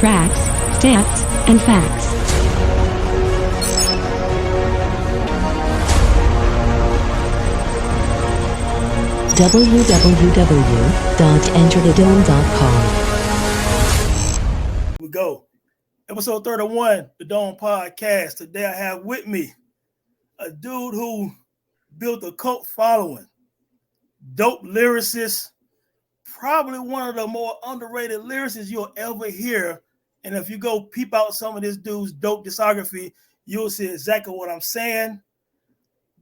tracks, stats, and facts. www.enterthedome.com. We go. Episode 31, the Dome Podcast. Today I have with me a dude who built a cult following, dope lyricist, probably one of the more underrated lyricists you'll ever hear. And if you go peep out some of this dude's dope discography, you'll see exactly what I'm saying.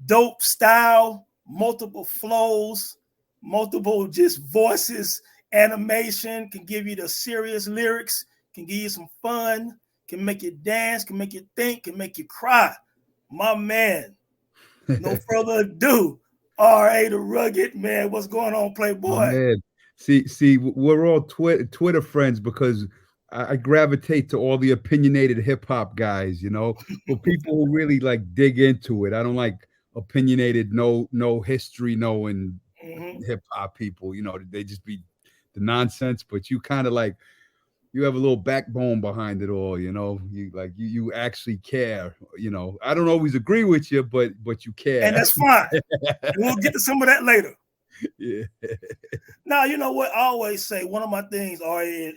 Dope style, multiple flows, multiple just voices, animation, can give you the serious lyrics, can give you some fun, can make you dance, can make you think, can make you cry. My man, no further ado, R.A. the Rugged, man. What's going on, Playboy? Man, see, we're all Twitter friends because I gravitate to all the opinionated hip hop guys, you know, for people who really like dig into it. I don't like opinionated, no history knowing hip hop people. You know, they just be the nonsense. But you kind of like you have a little backbone behind it all. You know, you actually care. You know, I don't always agree with you, but you care, and that's fine. We'll get to some of that later. Yeah. Now, you know what I always say, one of my things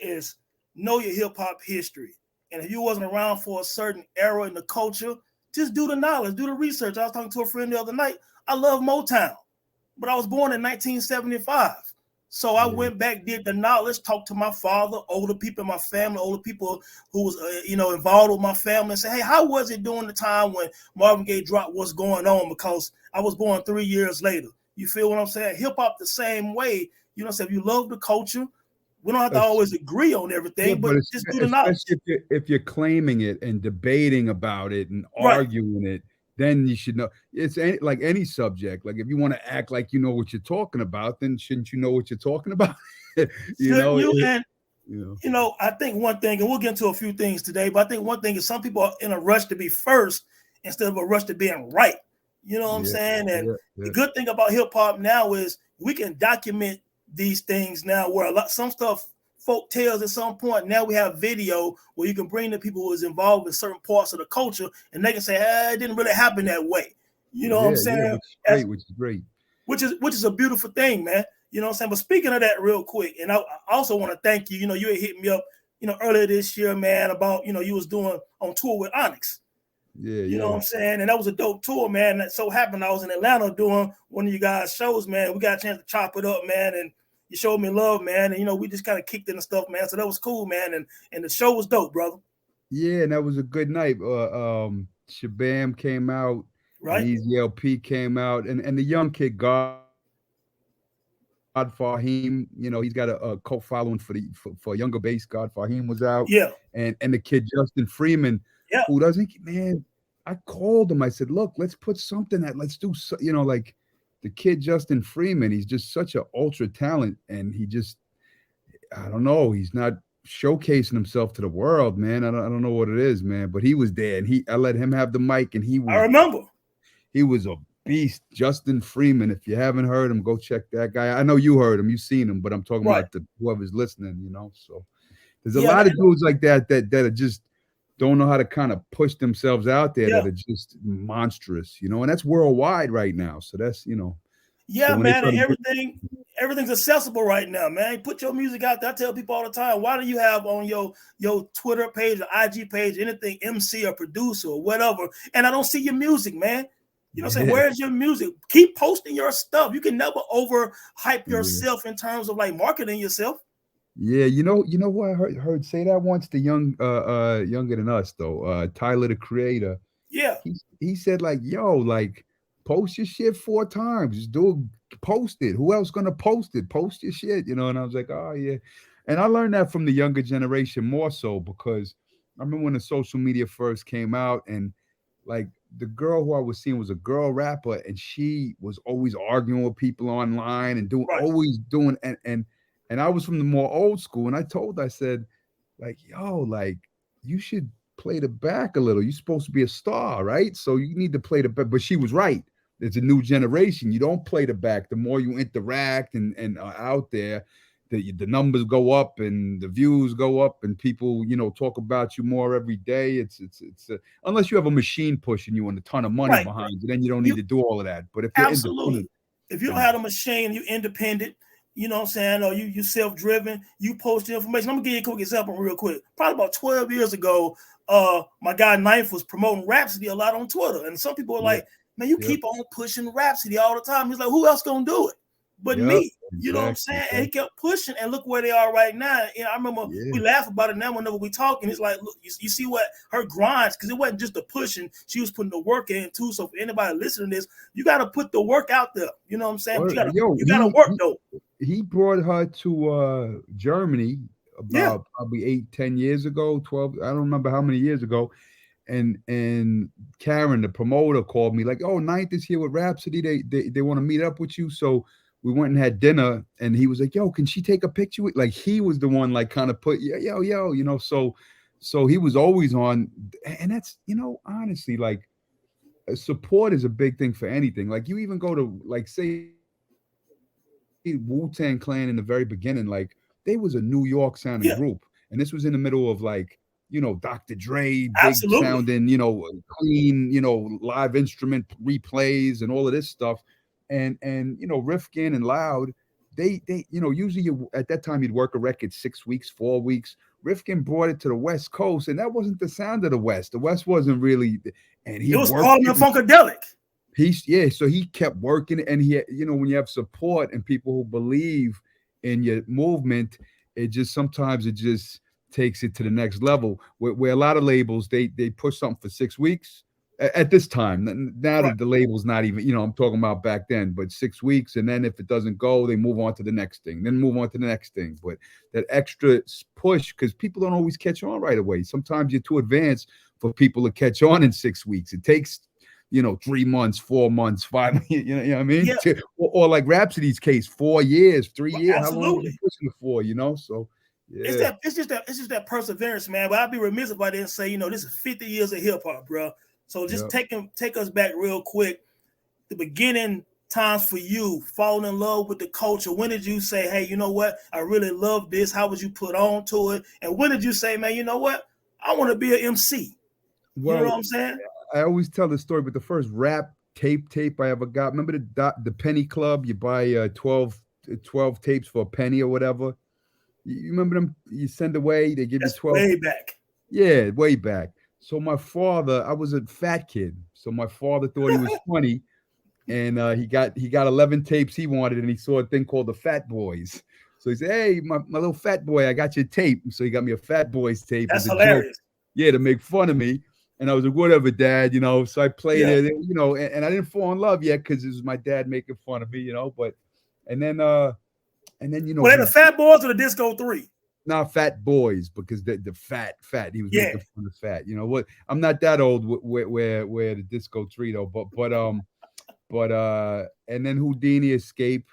is know your hip-hop history. And if you wasn't around for a certain era in the culture, just do the knowledge, do the research. I was talking to a friend the other night. I love Motown, but I was born in 1975. So I went back, did the knowledge, talked to my father, older people in my family, older people who was involved with my family, and say, hey, how was it during the time when Marvin Gaye dropped What's Going On? Because I was born 3 years later. You feel what I'm saying? Hip hop the same way. You know, so if you love the culture, we don't have to always agree on everything, but just do the knowledge. If you're claiming it and debating about it and arguing it, then you should know. It's like any subject. Like if you want to act like you know what you're talking about, then shouldn't you know what you're talking about? I think one thing, and we'll get into a few things today, but I think one thing is some people are in a rush to be first instead of a rush to being right. You know what I'm saying? And the good thing about hip hop now is we can document these things now where some stuff folk tales at some point. Now we have video where you can bring the people who is involved in certain parts of the culture and they can say, hey, it didn't really happen that way. You know what I'm saying? Which is great. Which is a beautiful thing, man. You know what I'm saying? But speaking of that real quick, and I also want to thank you. You know, you had hit me up, earlier this year, man, about, you was doing on tour with Onyx. You know what I'm saying? And that was a dope tour, man. That so happened I was in Atlanta doing one of you guys' shows, man. We got a chance to chop it up, man, and you showed me love, man. And, we just kind of kicked in the stuff, man. So that was cool, man. And the show was dope, brother. Yeah, and that was a good night. Shabam came out, right? Easy LP came out, and the young kid, God Fahim, he's got a cult following for younger bass. God Fahim was out. Yeah. And the kid, Justin Freeman, who doesn't, man, I called him. I said, look, let's put something let's do, like the kid, Justin Freeman, he's just such an ultra talent. And he just, I don't know, he's not showcasing himself to the world, man. I don't know what it is, man, but he was there and I let him have the mic and I remember. He was a beast. Justin Freeman. If you haven't heard him, go check that guy. I know you heard him, you've seen him, but I'm talking about whoever's listening, so there's a lot of dudes like that are just don't know how to kind of push themselves out there that are just monstrous, and that's worldwide right now. So that's, so man, and everything's accessible right now, man. Put your music out there. I tell people all the time, why do you have on your Twitter page or IG page anything MC or producer or whatever? And I don't see your music, man. You know what I'm saying? Where's your music? Keep posting your stuff. You can never overhype yourself in terms of like marketing yourself. Yeah, you know what I heard say that once, the younger than us though, Tyler the Creator. Yeah. He said like, yo, like post your shit 4 times. Just post it. Who else gonna post it? Post your shit, And I was like, oh yeah. And I learned that from the younger generation more so because I remember when the social media first came out and like the girl who I was seeing was a girl rapper and she was always arguing with people online and always doing and I was from the more old school, and I told her, I said, like, yo, like, you should play the back a little. You're supposed to be a star, right? So you need to play the back. But she was right. There's a new generation. You don't play the back. The more you interact and are out there, the numbers go up and the views go up and people, talk about you more every day. It's unless you have a machine pushing you and a ton of money Right. behind you, then you don't need to do all of that. But if you're Absolutely. independent, If you don't have a machine, you're independent, you know what I'm saying, or you self-driven, you post the information. I'm gonna give you a quick example real quick. Probably about 12 years ago, my guy Knife was promoting Rhapsody a lot on Twitter. And some people are like, man, you keep on pushing Rhapsody all the time. He's like, who else gonna do it but me? You know what I'm saying? And he kept pushing, and look where they are right now. And I remember we laugh about it now whenever we talk, and it's like, look, you see what her grinds, because it wasn't just the pushing, she was putting the work in too. So for anybody listening to this, you got to put the work out there. You know what I'm saying? But you got to work though. He brought her to Germany about probably 8-10 years ago, 12. I don't remember how many years ago. And Karen, the promoter, called me like, "Oh, Ninth is here with Rhapsody. They want to meet up with you." So we went and had dinner, and he was like, "Yo, can she take a picture with?" Like he was the one, like kind of put, yo. So he was always on, and that's, honestly, like support is a big thing for anything. Like you even go to, like, say Wu-Tang Clan in the very beginning, like they was a New York sounding group, and this was in the middle of like, Dr. Dre, big sounding, clean, live instrument replays and all of this stuff. And Rifkin and Loud, they usually at that time you'd work a record 6 weeks, 4 weeks. Rifkin brought it to the West Coast, and that wasn't the sound of the West. The West wasn't really, and it was called the Funkadelic. So he kept working, and he, when you have support and people who believe in your movement, sometimes it just takes it to the next level. Where a lot of labels, they push something for 6 weeks at this time. Now that the label's not even, I'm talking about back then, but 6 weeks, and then if it doesn't go, they move on to the next thing, then move on to the next thing. But that extra push, because people don't always catch on right away. Sometimes you're too advanced for people to catch on in 6 weeks. It takes 3 months, 4 months, 5, you know what I mean? Yeah. Or like Rhapsody's case, 4 years, 3 years. Absolutely. How long are you pushing it for, So yeah. It's just that perseverance, man. But I'd be remiss if I didn't say, this is 50 years of hip hop, bro. So just take us back real quick. The beginning times for you, falling in love with the culture. When did you say, hey, you know what? I really love this. How was you put on to it? And when did you say, man, you know what? I want to be an MC. Well, you know what I'm saying? I always tell the story, but the first rap tape I ever got, remember the Penny Club? You buy 12 tapes for a penny or whatever. You remember them? You send away, they give you 12. Way back. Yeah, way back. So my father, I was a fat kid. So my father thought he was funny, and he got 11 tapes he wanted, and he saw a thing called the Fat Boys. So he said, "Hey, my little fat boy, I got your tape." So he got me a Fat Boys tape. That's hilarious. Yeah, to make fun of me. And I was like, whatever, Dad, So I played it, and I didn't fall in love yet because it was my dad making fun of me, But and then Were they the Fat Boys or the Disco 3? Not Fat Boys, because the fat. He was making fun of fat. What? I'm not that old where the Disco 3 though, but and then Houdini Escape.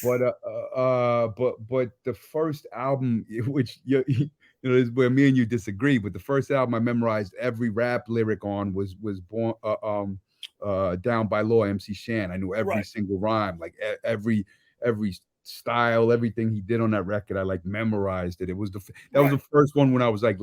But the first album, which is where me and you disagree, but the first album I memorized every rap lyric on was born Down by Law, MC Shan. I knew every single rhyme, like every style, everything he did on that record. I like memorized it. It was that was the first one when I was like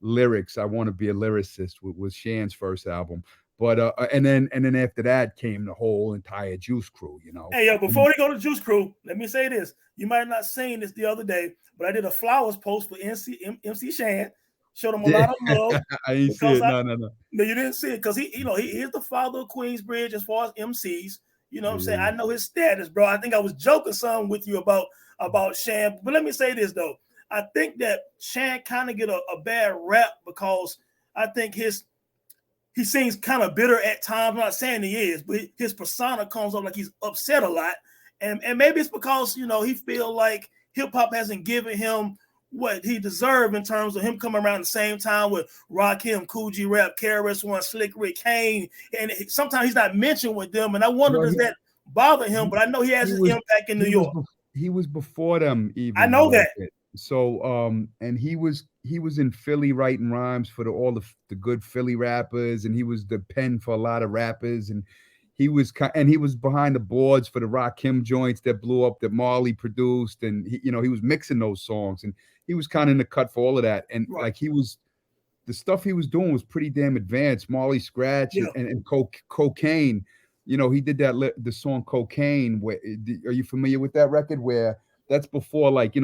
lyrics. I want to be a lyricist. Was Shan's first album. But and then after that came the whole entire Juice Crew, Hey, yo, before we go to Juice Crew, let me say this. You might have not seen this the other day, but I did a flowers post for MC Shan. Showed him a lot of love. I didn't see it. No. No, you didn't see it because he is the father of Queensbridge as far as MCs. You know what I'm saying? I know his status, bro. I think I was joking some with you about Shan. But let me say this though. I think that Shan kind of get a bad rap because I think he seems kind of bitter at times. I'm not saying he is, but his persona comes up like he's upset a lot. And maybe it's because, he feel like hip hop hasn't given him what he deserved in terms of him coming around the same time with Rakim, Kool G Rap, KRS-One, Slick Rick, Kane. And sometimes he's not mentioned with them. And I wonder, does that bother him? But I know he has his impact in New York. He was before them even. I know that. So and he was in Philly writing rhymes for all the good Philly rappers, and he was the pen for a lot of rappers, and he was behind the boards for the Rakim joints that blew up that Marley produced, and he was mixing those songs, and he was kind of in the cut for all of that, and Right. like the stuff he was doing was pretty damn advanced. Marley Scratch Yeah. and Cocaine. He did the song Cocaine. Are you familiar with that record? Where that's before like the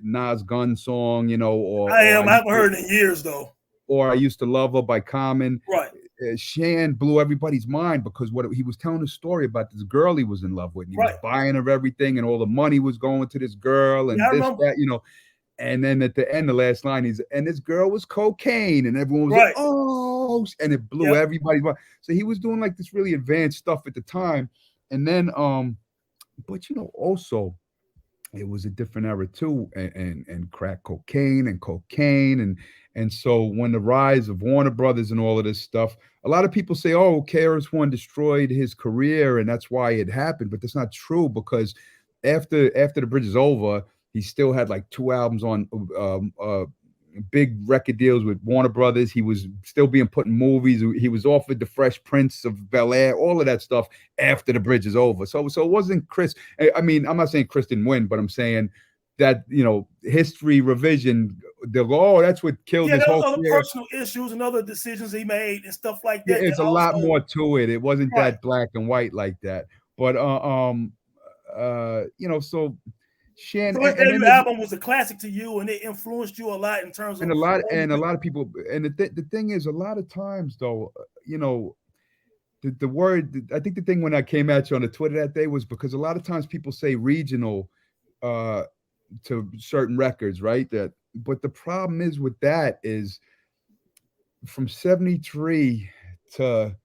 Nas Gun song, I haven't heard it in years though. Or I Used to Love Her by Common. Right. Shan blew everybody's mind because he was telling a story about this girl he was in love with, and he was buying her everything, and all the money was going to this girl, and that. And then at the end, the last line and this girl was cocaine, and everyone was like, oh, and it blew everybody's mind. So he was doing like this really advanced stuff at the time. And then, but also it was a different era too, and crack cocaine and so when the rise of Warner Brothers and all of this stuff, a lot of people say, oh, KRS-One destroyed his career and that's why it happened, but that's not true, because after The Bridge Is Over, he still had like 2 albums on big record deals with Warner Brothers. He was still being put in movies. He was offered the Fresh Prince of Bel-Air, all of that stuff after The Bridge Is Over. So it wasn't Chris. I mean, I'm not saying Chris didn't win, but I'm saying that, history revision, they'll go, oh, that's what killed his whole other career. personal issues and other decisions he made and stuff like that. Yeah, it's a lot more to it. It wasn't that black and white like that. But so Shan, so every album was a classic to you, and it influenced you a lot in terms of. And a lot of people. And the thing is, a lot of times though, the word. I think the thing when I came at you on the Twitter that day was because a lot of times people say regional to certain records, right? But the problem is with that is from 73 to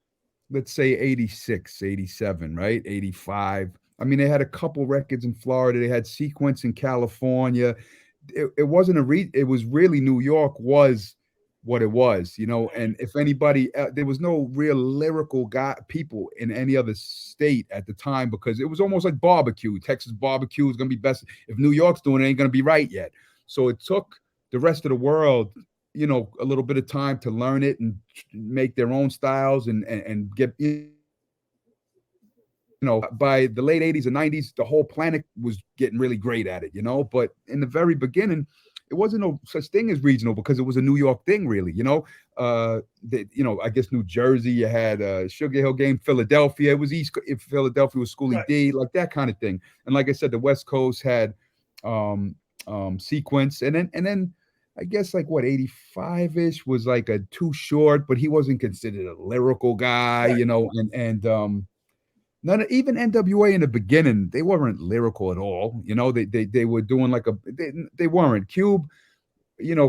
let's say 86, 87, right? 85. I mean, they had a couple records in Florida. They had Sequence in California. It wasn't it was really New York was what it was, and if anybody, there was no real lyrical people in any other state at the time, because it was almost like barbecue. Texas barbecue is going to be best. If New York's doing it, ain't going to be right yet. So it took the rest of the world, a little bit of time to learn it and make their own styles and get, by the late 80s and 90s, the whole planet was getting really great at it, but in the very beginning, it wasn't no such thing as regional because it was a New York thing, really, I guess New Jersey, you had Sugar Hill Gang, Philadelphia, it was East, if Philadelphia was Schoolie D, like that kind of thing. And like I said, the West Coast had Sequence, and then I guess like 85-ish was like a Too Short, but he wasn't considered a lyrical guy, and even NWA in the beginning, they weren't lyrical at all. They were doing like they weren't. Cube,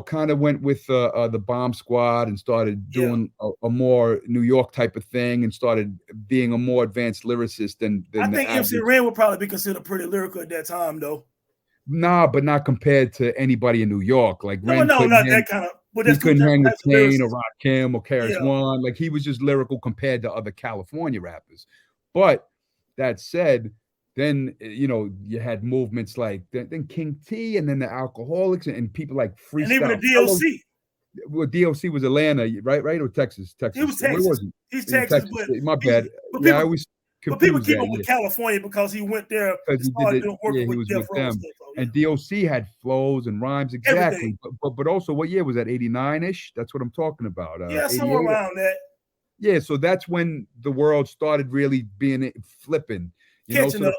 kind of went with the Bomb Squad and started doing a more New York type of thing and started being a more advanced lyricist than I think MC Ren would probably be considered pretty lyrical at that time, though. Nah, but not compared to anybody in New York. Like not that kind of. But he couldn't hang with Kane or Rakim or KRS-One. Like he was just lyrical compared to other California rappers. But that said, then you had movements like then King T, and then the Alcoholics, and people like Freestyle. And even the DLC. Well, DLC was Atlanta, right, or Texas? He was Texas. He's Texas, but my bad. I always people keep him with California because he went there and started working with Death Row and stuff. And DOC had flows and rhymes, exactly. But also, what year was that? 89-ish. That's what I'm talking about. Somewhere around that. Yeah, so that's when the world started really flipping. Catching up.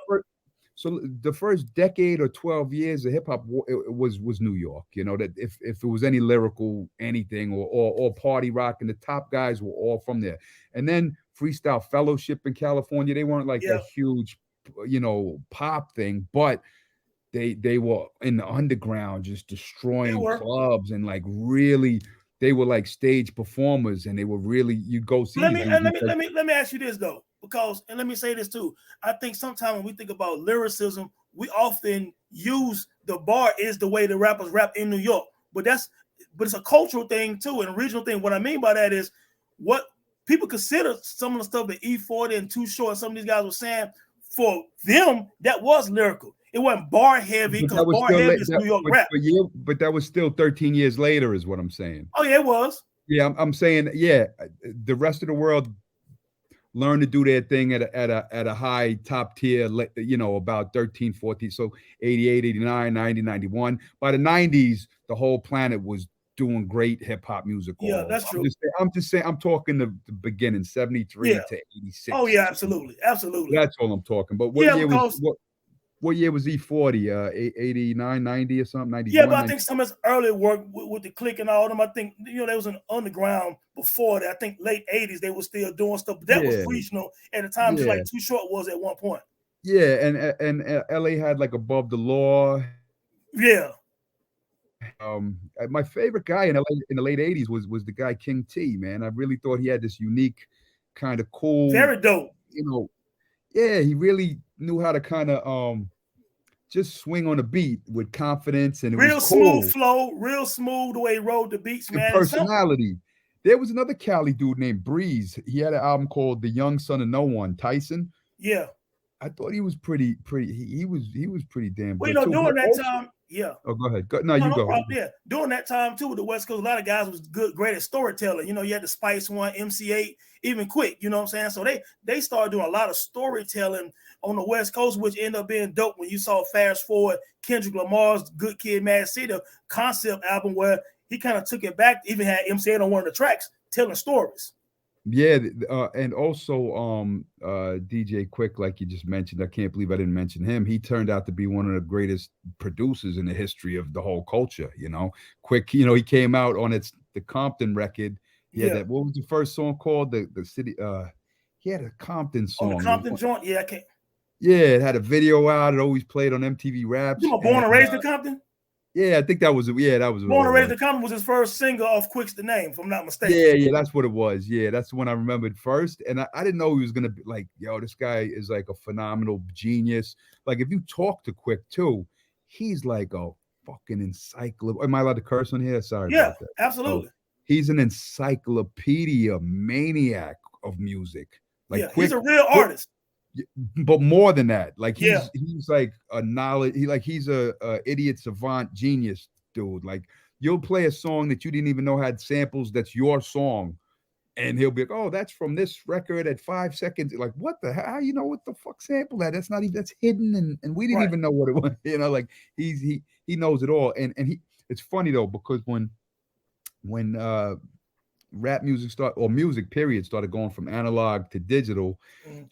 So the first decade or 12 years of hip hop was New York. That if it was any lyrical anything or party rock, and the top guys were all from there. And then Freestyle Fellowship in California, they weren't like a huge, pop thing, but they were in the underground just destroying clubs and like really. They were like stage performers, and they were really you go see. Let me ask you this though, and let me say this too. I think sometimes when we think about lyricism, we often use the bar is the way the rappers rap in New York, but it's a cultural thing too, and a regional thing. What I mean by that is what people consider some of the stuff that E40 and Too Short, some of these guys were saying, for them that was lyrical. It wasn't bar heavy because bar heavy is New York rap. But that was still 13 years later, is what I'm saying. Oh yeah, it was. Yeah, I'm saying, the rest of the world learn to do their thing at a high top tier, you know, about 13, 14. So 88, 89, 90, 91. By the 90s, the whole planet was doing great hip hop music all Yeah, over. that's true. I'm just saying, I'm talking the beginning, 73 Yeah. to 86. Oh yeah, absolutely, absolutely. That's all I'm talking. But Yeah, because what year was E40? 89, 90 or something? 91? yeah, but I think some of his early work with the Click and all them, I think, you know, there was an underground before that. I think late 80s they were still doing stuff, but that was Yeah. regional at the time, just Yeah. like Too Short was at one point. Yeah, and LA had like Above the Law. Yeah. My favorite guy in LA in the late 80s was the guy King T, man. I really thought he had this unique kind of cool, Very dope. you know, yeah, he really knew how to kind of just swing on a beat with confidence, and it Real was smooth cool. flow, real smooth the way he rode the beats, And man. personality. There was another Cali dude named Breeze. He had an album called The Young Son of No One, Tyson. Yeah. I thought he was pretty. He was pretty damn Well, good you know, too. during But that also, time, yeah. oh, go ahead. No, you No go. problem. Yeah, during that time too, with the West Coast, a lot of guys was great at storytelling. You know, you had the Spice One, MC8, even Quick. You know what I'm saying? So they started doing a lot of storytelling on the West Coast, which ended up being dope. When you saw fast forward Kendrick Lamar's "Good Kid, Mad City" concept album, where he kind of took it back, even had MC8 on one of the tracks telling stories. Yeah, and also DJ Quick, like you just mentioned, I can't believe I didn't mention him. He turned out to be one of the greatest producers in the history of the whole culture. You know, Quick, you know, he came out on the Compton record. He had that. What was the first song called? The city. He had a Compton song. On the Compton joint, yeah, I can't. Yeah, it had a video out. It always played on MTV Raps. You know, Born and Raised in Compton. Yeah, I think that was Born and Raised in Compton was his first single off Quick's The Name, if I'm not mistaken. Yeah, that's what it was. Yeah, that's the one I remembered first. And I didn't know he was gonna be like, yo, this guy is like a phenomenal genius. Like, if you talk to Quick too, he's like a fucking encyclopedia. Am I allowed to curse on here? Sorry about that. Absolutely. So, he's an encyclopedia maniac of music. Like, yeah, Quick, he's a real artist. But more than that, like he's like a knowledge. He's a idiot savant genius dude. Like, you'll play a song that you didn't even know had samples. That's your song, and he'll be like, "Oh, that's from this record at 5 seconds." Like, what the hell? How you know what the fuck sample that? That's not even, that's hidden, and we didn't even know what it was. You know, like he knows it all. And it's funny though, because when rap music music period started going from analog to digital,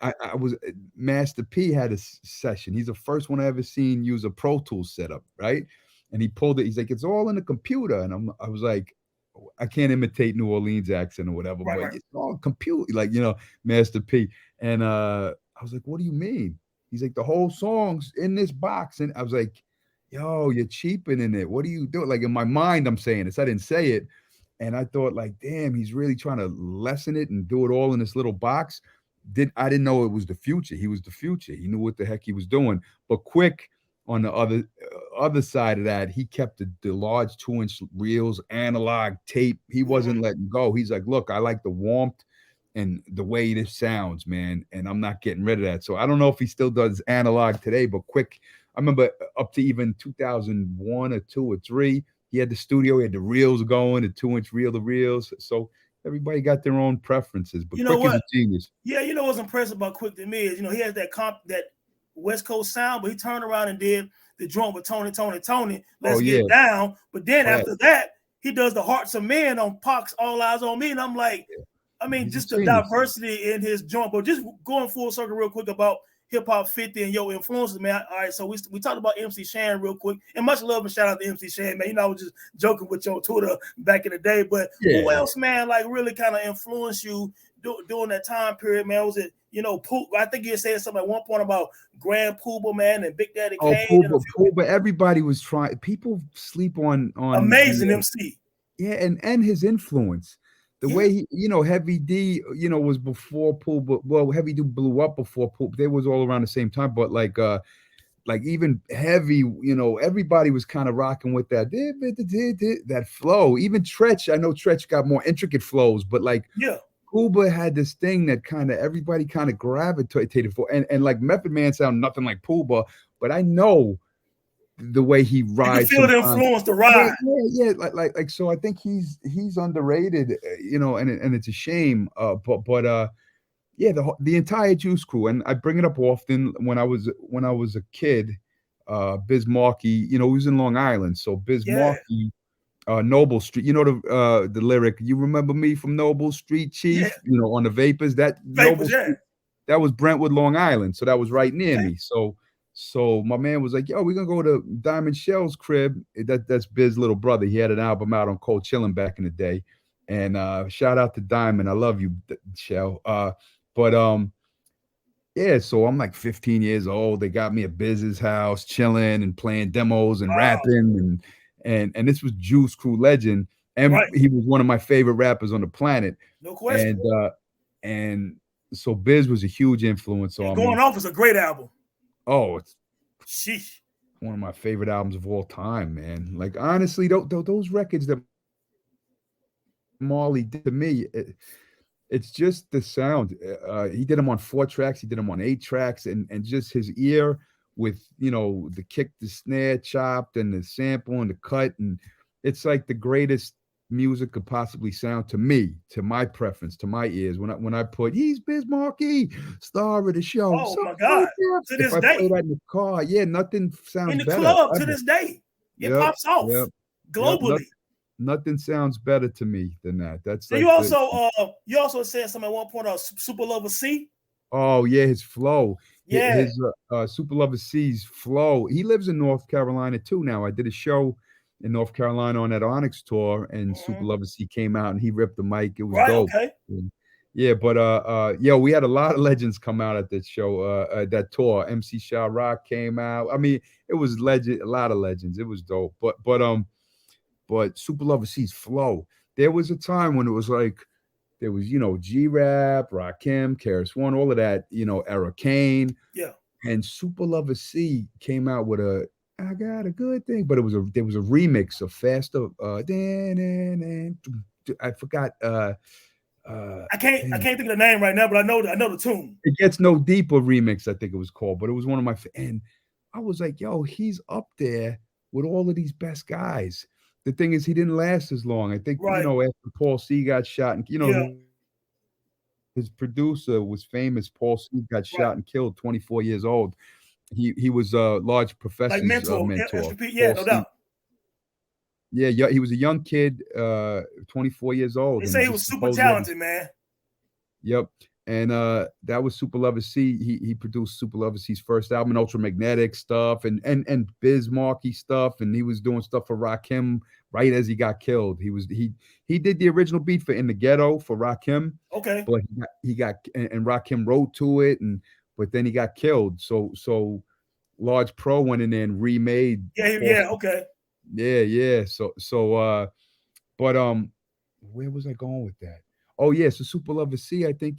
I was Master P had a session. He's the first one I ever seen use a Pro Tools setup, right? And he pulled it. He's like, it's all in the computer. And I was like, I can't imitate New Orleans accent or whatever, but it's all computer, like, you know, Master P. And I was like, what do you mean? He's like, the whole song's in this box. And I was like, yo, you're cheapening it. What are you doing? Like, in my mind, I'm saying this. I didn't say it. And I thought, like, damn, he's really trying to lessen it and do it all in this little box. I didn't know it was the future. He was the future. He knew what the heck he was doing. But Quick, on the other side of that, he kept the large 2-inch reels, analog tape. He wasn't letting go. He's like, look, I like the warmth and the way this sounds, man, and I'm not getting rid of that. So I don't know if he still does analog today, but Quick, I remember up to even 2001 or 2 or 3, he had the studio, he had the reels going, the 2-inch reel to reels. So everybody got their own preferences, but Quick is a genius. Yeah, you know what's impressive about Quick to me is, you know, he has that West Coast sound, but he turned around and did the joint with Tony. Let's get down. But then after that, he does the Hearts of Men on Pac's All Eyes on Me. And I'm like, I mean, just the diversity in his joint. But just going full circle real quick about Hip Hop 50 and your influences, man. All right, so we talked about MC Shan real quick, and much love and shout out to MC Shan, man. You know, I was just joking with your Twitter back in the day, but who else, man, like really kind of influenced you during that time period, man? Was it, you know, Poop? I think you said something at one point about Grand Poobah, man, and Big Daddy Kane. Poobah, everybody was trying. People sleep on amazing MC. Yeah, and his influence. The way he, you know, Heavy D, you know, was before Poobah. Well, Heavy D blew up before Poobah. They was all around the same time, but like even Heavy, you know, everybody was kind of rocking with that flow. Even Tretch, I know Tretch got more intricate flows, but like Poobah had this thing that kind of everybody kind of gravitated for, and like Method Man sound nothing like Poobah, but I know the way he rides, you can feel the influence to ride. Like so I think he's underrated, you know, and it's a shame. But Yeah, the entire Juice Crew, and I bring it up often when I was a kid. Biz Markie, he was in Long Island, so Biz Yeah, Markie, Noble Street. You know the lyric. You remember me from Noble Street, yeah, Chief? On the Vapors. That Noble Vapors, yeah. Street. That was Brentwood, Long Island, so that was right near Okay. me. So my man was like, "Yo, we're gonna go to Diamond Shell's crib." That's Biz's little brother. He had an album out on Cold Chillin' back in the day, and shout out to Diamond. I love you, Shell. But yeah, so I'm like 15 years old. They got me at Biz's house, chilling and playing demos and Wow. rapping, and this was Juice Crew legend, and Right. he was one of my favorite rappers on the planet, No question. and so Biz was a huge influence And on Going me. Off is a great album. Oh, it's Sheesh. one of my favorite albums of all time, man. Like honestly, those records that Marley did to me, it's just the sound. He did them on 4 tracks. He did them on 8 tracks, and just his ear with the kick, the snare chopped, and the sample and the cut, and it's like the greatest music could possibly sound to me, to my preference, to my ears. When I put "He's Biz Markie, star of the show," Oh so my God. To if this I play day. that in the car, yeah, nothing sounds In the better. club to Ever. this day. It Yep, pops off yep, yep. globally. Nothing sounds better to me than that. That's So like you also said something at one point of Super Lover C. Oh yeah, his flow, Yeah. his Super Lover C's flow. He lives in North Carolina too now. I did a show in North Carolina on that Onyx tour, and Super Lover C came out and he ripped the mic. It was Right, dope. okay. Yeah, but yeah, we had a lot of legends come out at that show, that tour. MC Sha Rock came out. I mean, it was a lot of legends. It was dope. But Super Lover C's flow. There was a time when it was like there was, G-Rap, Rakim, KRS One, all of that, Era Kane. Yeah. And Super Lover C came out with I got a good thing, but there was a remix of faster. I forgot. I can't think of the name right now, but I know the tune. It Gets No Deeper remix, I think it was called, but it was one of my and I was like, yo, he's up there with all of these best guys. The thing is, he didn't last as long. I think, Right. after Paul C got shot, and Yeah. his producer was famous. Paul C got shot Right. and killed, 24 years old. He was Large Professor's Like mentor. mentor. Yeah, Paul no doubt. Yeah, he was a young kid, 24 years old. They and say he just was super supposedly- talented, man. Yep. And that was Super Lover C. He produced Super Lover C's first album, Ultramagnetic stuff, and Biz Markie stuff, and he was doing stuff for Rakim right as he got killed. He did the original beat for In the Ghetto for Rakim, Okay. but he got and Rakim wrote to it, but then he got killed. So Large Pro went in there and remade. Yeah, okay. Yeah. So but where was I going with that? Oh yeah, so Super Lover C, I think,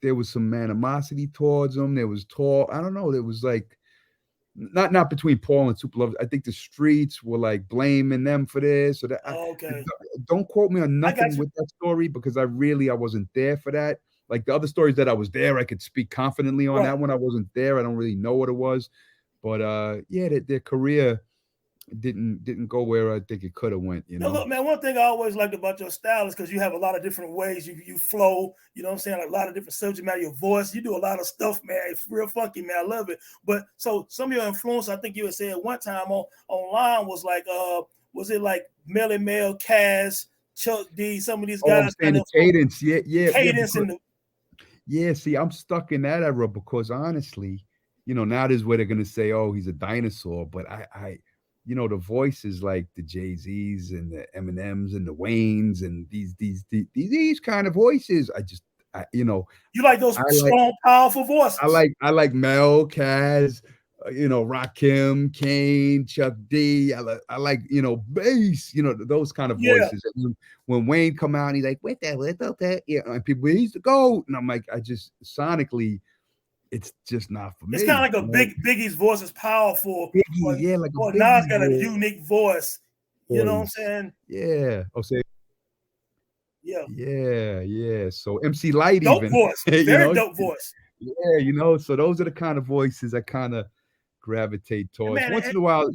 there was some animosity towards him. There was I don't know, there was like not between Paul and Super Lover. I think the streets were like blaming them for this or that. Okay. Don't quote me on I got nothing you. with that story because I wasn't there for that. Like the other stories that I was there, I could speak confidently on. Right. That one I wasn't there. I don't really know what it was. But yeah, their career didn't go where I think it could have went, Now, look, man, one thing I always liked about your style is because you have a lot of different ways you flow, you know what I'm saying? Like a lot of different subject matter, your voice, you do a lot of stuff, man. It's real funky, man. I love it. But so some of your influence, I think you had said one time online was like, was it like Melly Mel, Cass, Chuck D, some of these Oh, I'm guys? saying the cadence, yeah. Cadence because- Yeah, see, I'm stuck in that era because honestly, now this is where they're gonna say, "Oh, he's a dinosaur," but I the voices like the Jay-Z's and the Eminems and the Waynes and these kind of voices. you like those strong, powerful voices. I like Mel, Kaz, Rakim, Kane, Chuck D. I like bass, those kind of voices. When Wayne come out and he's like, "What that?" Yeah, and people, he's the GOAT, and I'm like, I just sonically, it's just not for me. It's kind of like Biggie's voice is powerful. Biggie, yeah, like Well, a Nas Biggie got a voice. unique voice. You know what I'm saying? Yeah. Oh, say. Yeah. Yeah. So MC Light Dope even. voice. Very dope voice. Yeah, so those are the kind of voices I kind of gravitate towards. Man, Once in a while.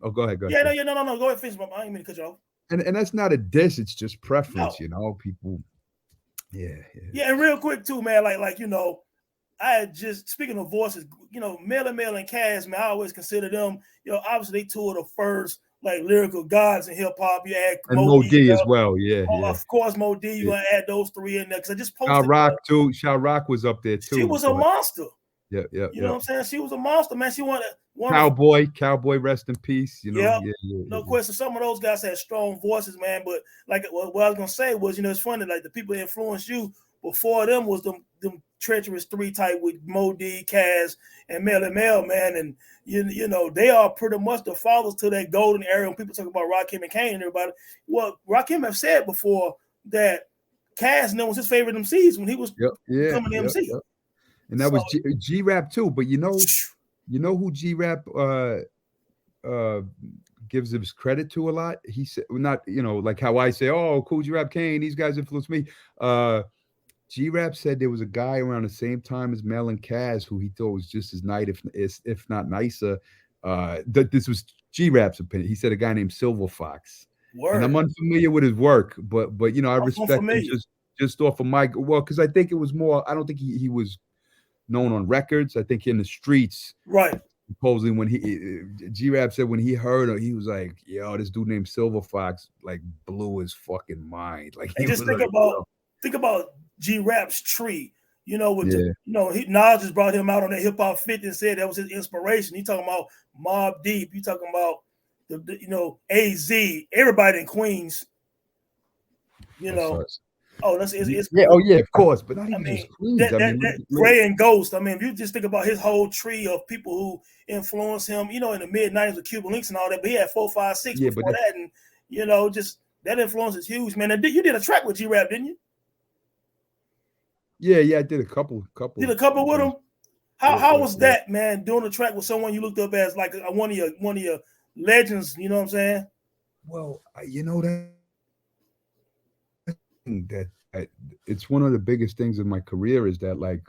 Oh, go ahead. Yeah, no. Go ahead, finish. I ain't mean to cut you off. And that's not a diss, it's just preference, people Yeah. Yeah, and real quick too, man. Like I had just speaking of voices, Mel and Cass, man. I always consider them. Obviously they two of the first like lyrical gods in hip hop. You add And Mo Mo D, D as well. Yeah. of course Mo D. You Yeah. gonna add those three in there because I just Shah posted. Rock too. Shah Rock was up there She too. was a monster. Yeah. You know what I'm saying? She was a monster, man. She wanted one Cowboy, rest in peace. Yeah, no question. Some of those guys had strong voices, man. But like what I was gonna say was, it's funny. Like the people that influenced you before them was them treacherous three type with Mo D, Cass, and Mel, man. And they are pretty much the fathers to that golden era. When people talk about Rakim and Kane and everybody, well, Rakim have said before that Cass was his favorite MCs when he was becoming the MC. Yep. And that was G-Rap too. But you know who G-Rap gives his credit to a lot? He said, not, like how I say, oh, Cool G-Rap, Kane, these guys influenced me. G-Rap said there was a guy around the same time as Mel and Cass who he thought was just as nice, if not nicer. That this was G-Rap's opinion. He said a guy named Silver Fox. Word. And I'm unfamiliar with his work, but I respect him just off of my, well, because I think it was more, I don't think he was known on records. I think in the streets. Right. Supposedly when G-Rap said when he heard her, he was like, yo, this dude named Silver Fox like blew his fucking mind. Like he just think about G-Rap's tree. Nas just brought him out on that Hip Hop 50 and said that was his inspiration. He talking about Mobb Deep. You talking about the AZ, everybody in Queens. Of course, but not even just Queens. That Gray and Ghost. If you just think about his whole tree of people who influenced him, in the mid-90s with Cuban Links and all that, but he had 4, 5, 6 before that, and just that influence is huge, man. And you did a track with G-Rap, didn't you? Yeah, I did a couple. Did a couple with him? How was that, man? Doing a track with someone you looked up as like one of your legends. You know what I'm saying? Well, that it's one of the biggest things in my career is that like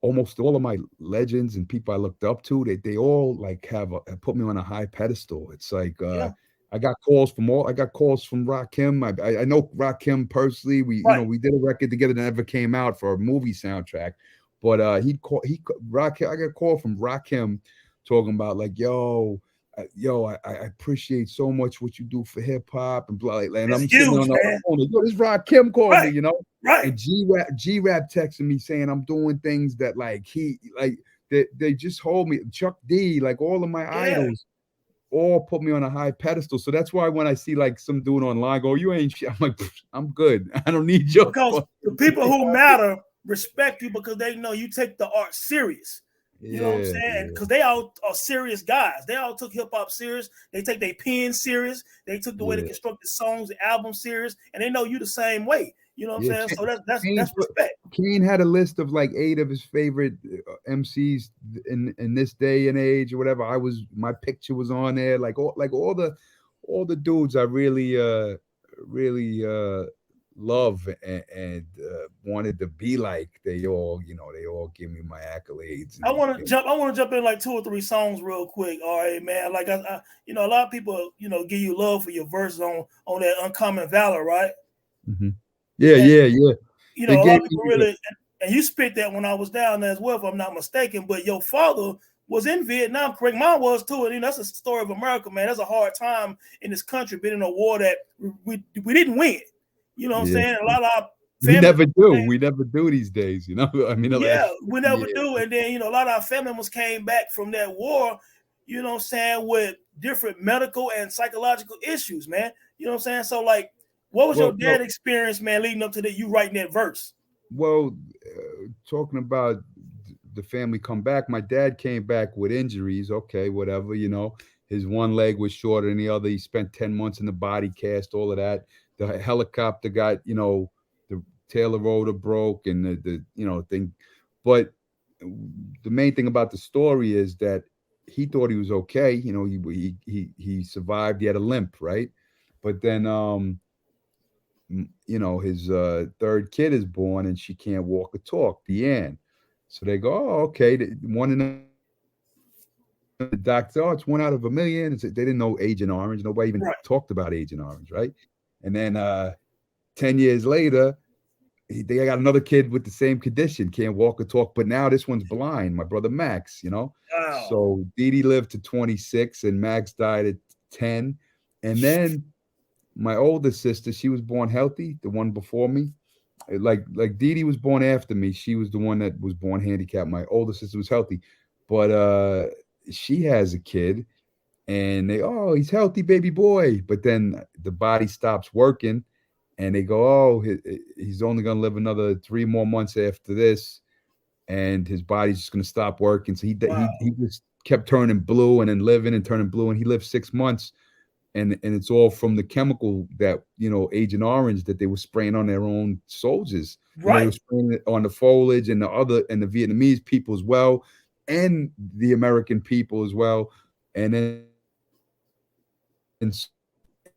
almost all of my legends and people I looked up to, they all like have put me on a high pedestal. It's like I got calls from Rakim. I know Rakim personally. We did a record together that never came out for a movie soundtrack, but I got a call from Rakim talking about like, yo, I appreciate so much what you do for hip hop and blah. And I'm sitting on the phone. Yo, this Rakim called me, Right. And G-Rap texting me saying I'm doing things that like they just hold me. Chuck D, like all of my idols, all put me on a high pedestal. So that's why when I see like some dude online go, you ain't shit, I'm like, I'm good. I don't need you. Because the people who matter respect you because they know you take the art serious. You know what I'm saying? Because they all are serious guys. They all took hip hop serious. They take their pen serious. They took the way they constructed songs and albums serious, and they know you the same way. You know what I'm saying? So that's respect. Kane had a list of like 8 of his favorite MCs in this day and age or whatever. My picture was on there. Like all the dudes I really love and wanted to be like. They all give me my accolades. I want to jump in like 2 or 3 songs real quick. All right, man. Like I a lot of people give you love for your verses on that Uncommon Valor, right? Mm-hmm. Yeah. A lot of people really, and you spit that when I was down there as well, if I'm not mistaken. But your father was in Vietnam, correct? Mine was too. And that's a story of America, man. That's a hard time in this country, being in a war that we didn't win. You know what I'm saying? A lot of our we never do. We never do these days, we never do. And then, a lot of our family members came back from that war, with different medical and psychological issues, man. You know what I'm saying? So, like, what was your dad experience, man, leading up to that, you writing that verse? Well, talking about the family come back, my dad came back with injuries. Okay, whatever, his one leg was shorter than the other. He spent 10 months in the body cast, all of that. The helicopter got, the tail rotor broke and the thing. But the main thing about the story is that he thought he was okay. He survived. He had a limp, right? But then, his third kid is born and she can't walk or talk, Deanne. So they go, oh, okay. The doctor, it's 1 out of a million. They didn't know Agent Orange. Nobody even talked about Agent Orange, right? And then 10 years later, they got another kid with the same condition, can't walk or talk, but now this one's blind. My brother Max, Wow. So Dee Dee lived to 26, and Max died at 10. And then my older sister, she was born healthy, the one before me. Like Dee Dee was born after me. She was the one that was born handicapped. My older sister was healthy, but she has a kid, and he's healthy, baby boy. But then the body stops working, and they go, he's only gonna live another 3 more months after this, and his body's just gonna stop working. So Wow. he just kept turning blue and then living and turning blue, and he lived 6 months. And it's all from the chemical that Agent Orange that they were spraying on their own soldiers. Right. They were spraying it on the foliage and the Vietnamese people as well, and the American people as well. And then I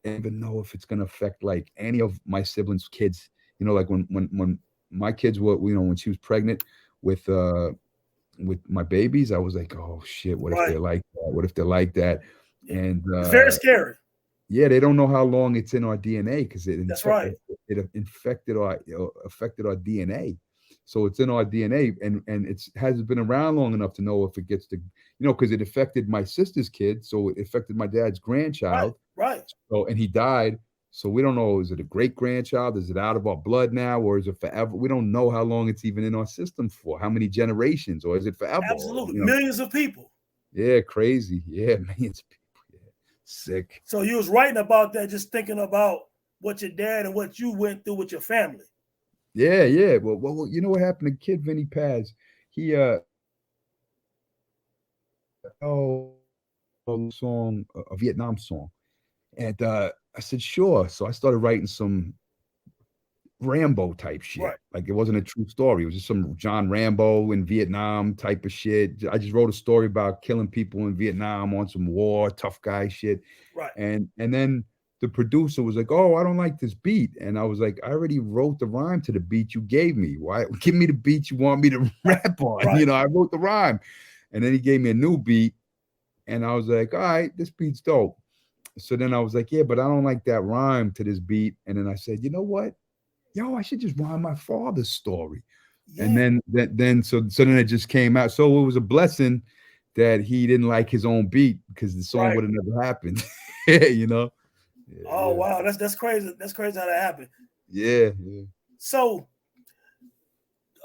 don't even know if it's going to affect like any of my siblings' kids. Like when my kids were, when she was pregnant with my babies, I was like, oh shit, what if they're like that? What if they're like that? And it's very scary. Yeah, they don't know how long it's in our DNA because it affected our DNA. So it's in our DNA, and it hasn't been around long enough to know if it gets to, because it affected my sister's kid, so it affected my dad's grandchild. Right. So, and he died. So we don't know, is it a great grandchild? Is it out of our blood now, or is it forever? We don't know how long it's even in our system for, how many generations, or is it forever? Absolutely. Millions of people. Yeah, crazy. Yeah, millions of people. Yeah. Sick. So you was writing about that, just thinking about what your dad and what you went through with your family. Yeah. Well, you know what happened to Kid Vinny Paz? He song, a Vietnam song. And I said, sure. So I started writing some Rambo type shit. Right. Like it wasn't a true story. It was just some John Rambo in Vietnam type of shit. I just wrote a story about killing people in Vietnam on some war, tough guy shit. Right. And then the producer was like, oh, I don't like this beat. And I was like, I already wrote the rhyme to the beat you gave me. Why? Give me the beat you want me to rap on. Right. I wrote the rhyme. And then he gave me a new beat. And I was like, all right, this beat's dope. So then I was like, yeah, but I don't like that rhyme to this beat. And then I said, you know what? Yo, I should just rhyme my father's story. Yeah. And then then it just came out. So it was a blessing that he didn't like his own beat because the song would have never happened. Yeah, oh wow, that's crazy. That's crazy how that happened. Yeah. So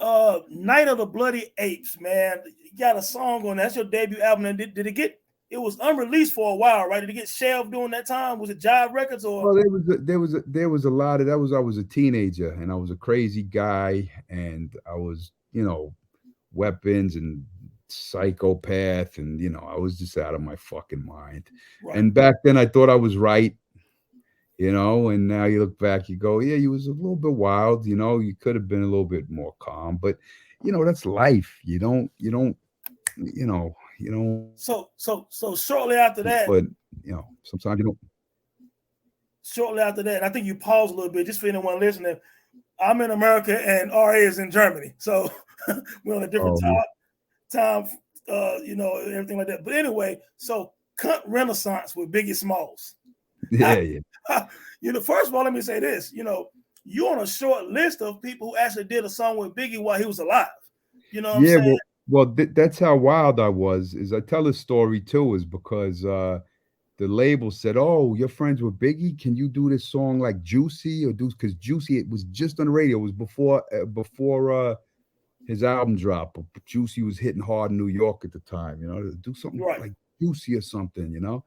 Night of the Bloody Apes, man. You got a song on that. That's your debut album. And did it get, it was unreleased for a while, right? Did it get shelved during that time? Was it Jive Records or? Well, there was a lot of that. I was a teenager and I was a crazy guy and I was, weapons and psychopath and I was just out of my fucking mind. Right. And back then I thought I was right, and now you look back, you go, yeah, you was a little bit wild, you could have been a little bit more calm, but that's life. You don't. So shortly after that, but sometimes you don't. Shortly after that, I think you paused a little bit just for anyone listening. I'm in America and RA is in Germany, so we're on a different time, everything like that. But anyway, so Cunt Renaissance with Biggie Smalls. Yeah. First of all, let me say this. You're on a short list of people who actually did a song with Biggie while he was alive. You know what I'm saying? Well, that's how wild I was. Is I tell this story too, is because the label said, "Oh, you're friends with Biggie. Can you do this song like Juicy or do?" Because Juicy, it was just on the radio. It was before his album drop. Juicy was hitting hard in New York at the time. Do something like Juicy or something.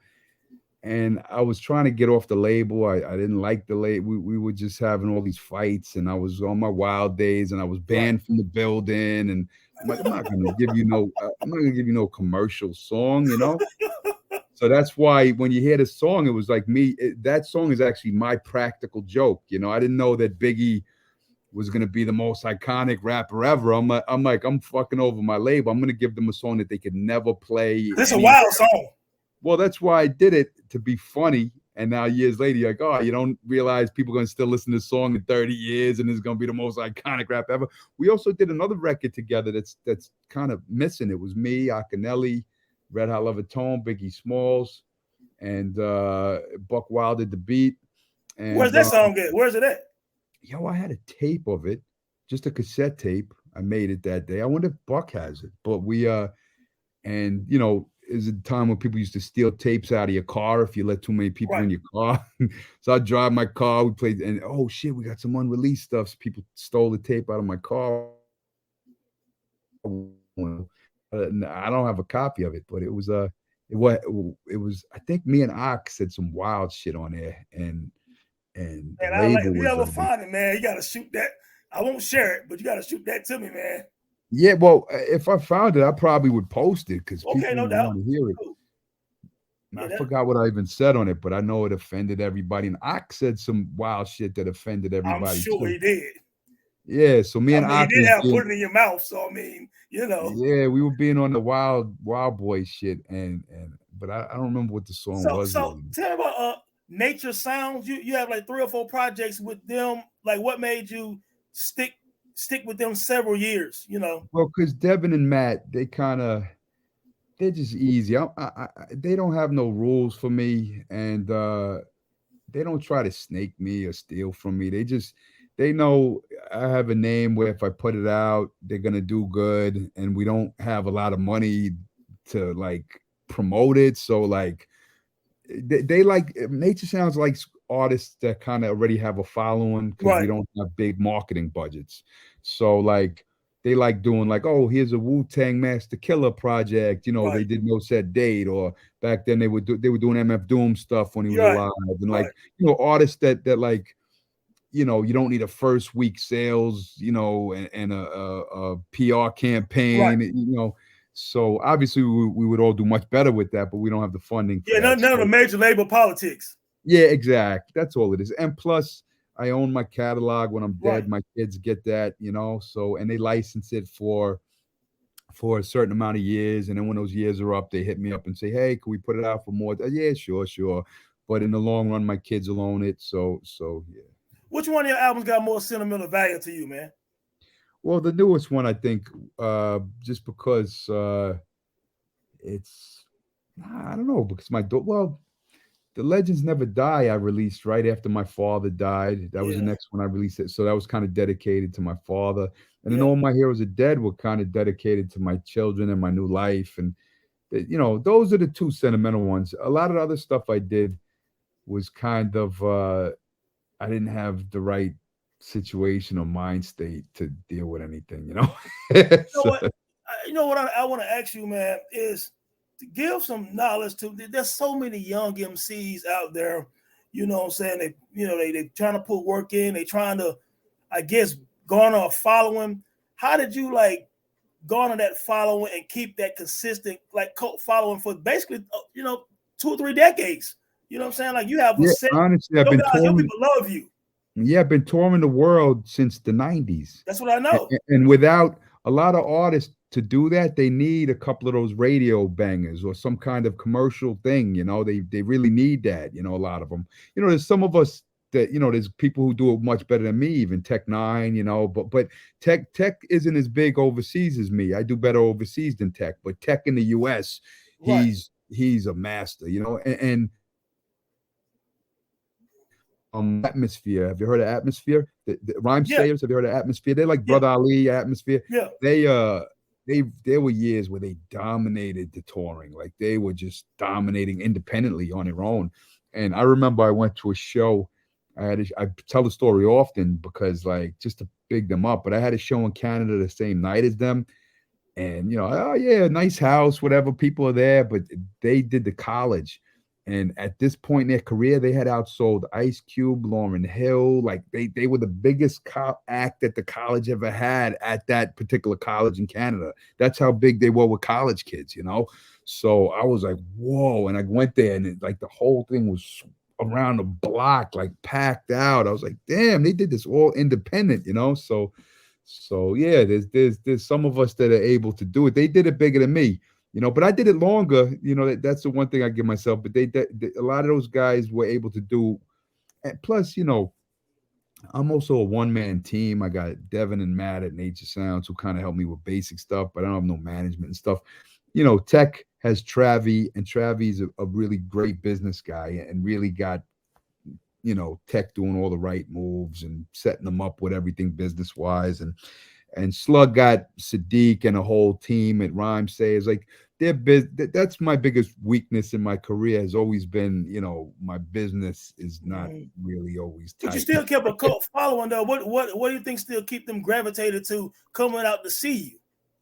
And I was trying to get off the label. I didn't like the label. We were just having all these fights, and I was on my wild days, and I was banned from the building. And I'm like, I'm not gonna give you no commercial song, So that's why when you hear the song, it was like that song is actually my practical joke. I didn't know that Biggie was gonna be the most iconic rapper ever. I'm fucking over my label. I'm gonna give them a song that they could never play. This is a wild song. Well, that's why I did it, to be funny. And now years later, you're like, oh, you don't realize people are going to still listen to this song in 30 years and it's going to be the most iconic rap ever. We also did another record together that's kind of missing. It was me, Akinyele, Red Hot Levatone, Biggie Smalls, and Buck Wild did the beat. And, where's that song at? Where's it at? Yo, I had a tape of it. just a cassette tape. I made it that day. I wonder if Buck has it, but we and is a time when people used to steal tapes out of your car if you let too many people Right. in your car. So I drive my car, we played, and oh shit, we got some unreleased stuff. So people stole the tape out of my car. I don't have a copy of it, but it was I think me and Ox said some wild shit on there, and the And I like label if you was ever find it, man, you gotta shoot that. I won't share it, but you gotta shoot that to me, man. yeah. Well, if I found it, I probably would post it because Okay, people no would doubt. want to hear it. Cool. And Yeah, I that, forgot what I even said on it, but I know it offended everybody. And Ox said some wild shit that offended I'm everybody sure too. he did. Yeah, so me I and mean, he Ox did was have being, put it in your mouth, so I mean, yeah, we were being on the wild boy shit, but I don't remember what the song was. So Really. tell me about Nature Sounds. You have like 3 or 4 projects with them. Like, what made you stick with them several years? Well, because Devin and Matt, they're just easy. They don't have no rules for me, and they don't try to snake me or steal from me. They know I have a name where if I put it out, they're gonna do good, and we don't have a lot of money to like promote it. So like they like Nature Sounds like artists that kind of already have a following because we Right, don't have big marketing budgets. So like they like doing like, oh, here's a Wu-Tang Master Killer project. They right, did No Set Date, or back then they were doing MF Doom stuff when he was right, alive, and right. like artists that like you don't need a first week sales, and a PR Right. campaign. So obviously we would all do much better with that, but we don't have the funding for Yeah, that. none of the So major label politics. yeah, exactly. That's all it is. And plus, I own my catalog. When I'm Right. dead, my kids get that. So and they license it for a certain amount of years, and then when those years are up, they hit me up and say, "Hey, can we put it out for more?" Yeah, sure, sure. But in the long run, my kids will own it. So yeah. Which one of your albums got more sentimental value to you, man? Well, the newest one, I think, just because it's, I don't know, because well, The Legends Never Die, I released right after my father died. That was the Yeah, next one I released it. So that was kind of dedicated to my father. And then yeah. All My Heroes Are Dead were kind of dedicated to my children and my new life. And, those are the two sentimental ones. A lot of the other stuff I did was kind of, I didn't have the right situation or mind state to deal with anything. You know So, what? I want to ask you, man, is to give some knowledge to. There's so many young MCs out there. You know what I'm saying? They trying to put work in. They trying to, I guess, garner a following. How did you like garner that following and keep that consistent like cult following for basically 2 or 3 decades? You know what I'm saying? Like you have a yeah, set. honestly, Your people love you. I've been touring the world since the 90s. That's what I And, know. and without a lot of artists to do that, they need a couple of those radio bangers or some kind of commercial thing. They really need that. A lot of them. There's some of us that there's people who do it much better than me, even Tech Nine. But Tech isn't as big overseas as me. I do better overseas than Tech, but Tech in the U.S. Right. he's a master. And Atmosphere. Have you heard of Atmosphere? The Rhyme Yeah. Sayers. Have you heard of Atmosphere? They're like Yeah. Brother Ali, Atmosphere. Yeah. There were years where they dominated the touring. Like they were just dominating independently on their own. And I remember I went to a show. I tell the story often because like just to big them up, but I had a show in Canada the same night as them. And oh yeah, nice house, whatever. People are there, but they did the college. And at this point in their career, they had outsold Ice Cube, Lauryn Hill. Like they were the biggest act that the college ever had at that particular college in Canada. That's how big they were with college kids. So I was like, whoa. And I went there and like the whole thing was around the block, like packed out. I was like, damn, they did this all independent, So yeah, there's some of us that are able to do it. They did it bigger than me. But I did it longer. That's the one thing I give myself. But a lot of those guys were able to do. And plus, I'm also a one-man team. I got Devin and Matt at Nature Sounds who kind of help me with basic stuff, but I don't have no management and stuff. Tech has Travi, and Travi's a really great business guy and really got, Tech doing all the right moves and setting them up with everything business wise, and Slug got Sadiq and a whole team at Rhyme Sayers. Like that's my biggest weakness in my career has always been, my business is not really always tight. But you still kept a cult following though. What do you think still keep them gravitated to coming out to see you?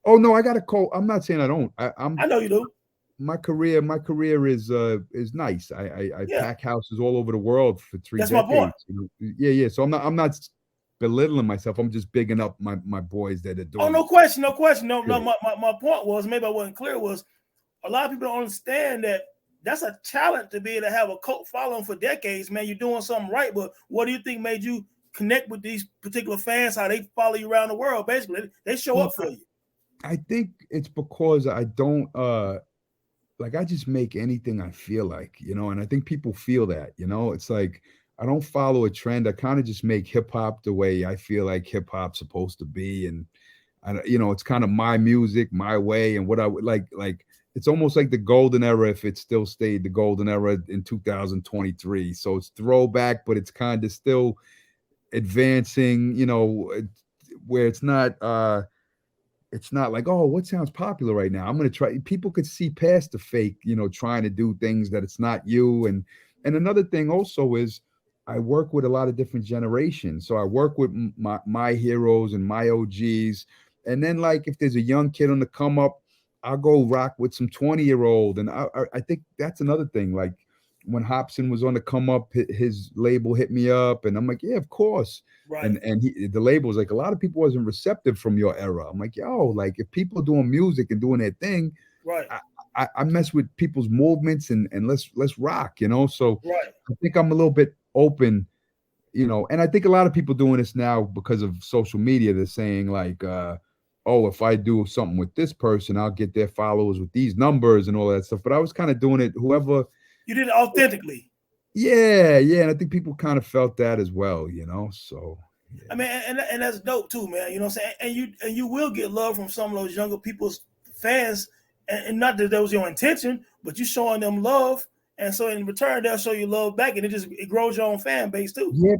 Oh no, I got a cult. I'm not saying I don't. I know you do. My career is nice. I pack houses all over the world for 3 decades. That's my point. Yeah. So I'm not belittling myself. I'm just bigging up my boys that are doing. Oh, no question. No, my point was, maybe I wasn't clear, was a lot of people don't understand that that's a challenge to be able to have a cult following for decades, man. You're doing something right, but what do you think made you connect with these particular fans, how they follow you around the world? Basically, they show up for you. I think it's because I don't I just make anything I feel like, and I think people feel that, it's like I don't follow a trend. I kind of just make hip hop the way I feel like hip hop's supposed to be. And it's kind of my music, my way, and what I would like it's almost like the golden era if it still stayed the golden era in 2023. So it's throwback, but it's kind of still advancing, where it's not like, oh, what sounds popular right now? I'm going to try. People could see past the fake, trying to do things that it's not you. And another thing also is I work with a lot of different generations. So I work with my heroes and my OGs. And then like if there's a young kid on the come up, I'll go rock with some 20-year-old. And I think that's another thing. Like when Hopsin was on the come up, his label hit me up, and I'm like, yeah, of course. Right. And the label was like, a lot of people wasn't receptive from your era. I'm like, yo, like if people are doing music and doing their thing, right. I mess with people's movements and let's rock, So right. I think I'm a little bit open, and I think a lot of people doing this now because of social media. They're saying like, oh, if I do something with this person, I'll get their followers with these numbers and all that stuff. But I was kind of doing it, whoever. You did it authentically. Yeah. And I think people kind of felt that as well, So yeah. I mean, and that's dope too, man. You know what I'm saying? And you will get love from some of those younger people's fans, and not that was your intention, but you showing them love, and so in return they'll show you love back, and it grows your own fan base too. Yeah.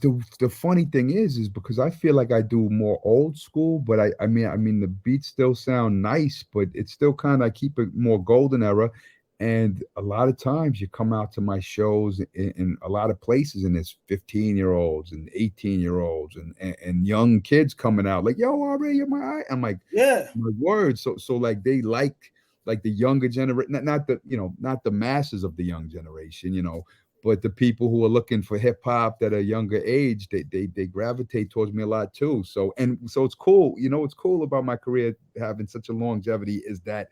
The funny thing is because I feel like I do more old school, but I mean the beats still sound nice, but it's still kind of, I keep it more golden era. And a lot of times you come out to my shows in a lot of places, and it's 15-year-olds and 18-year-olds and young kids coming out like, yo, Ari, you're my eye. I'm like, yeah, my word. So like they like the younger generation, not the masses of the young generation, but the people who are looking for hip hop that are younger age, they gravitate towards me a lot too. So it's cool. What's cool about my career having such a longevity is that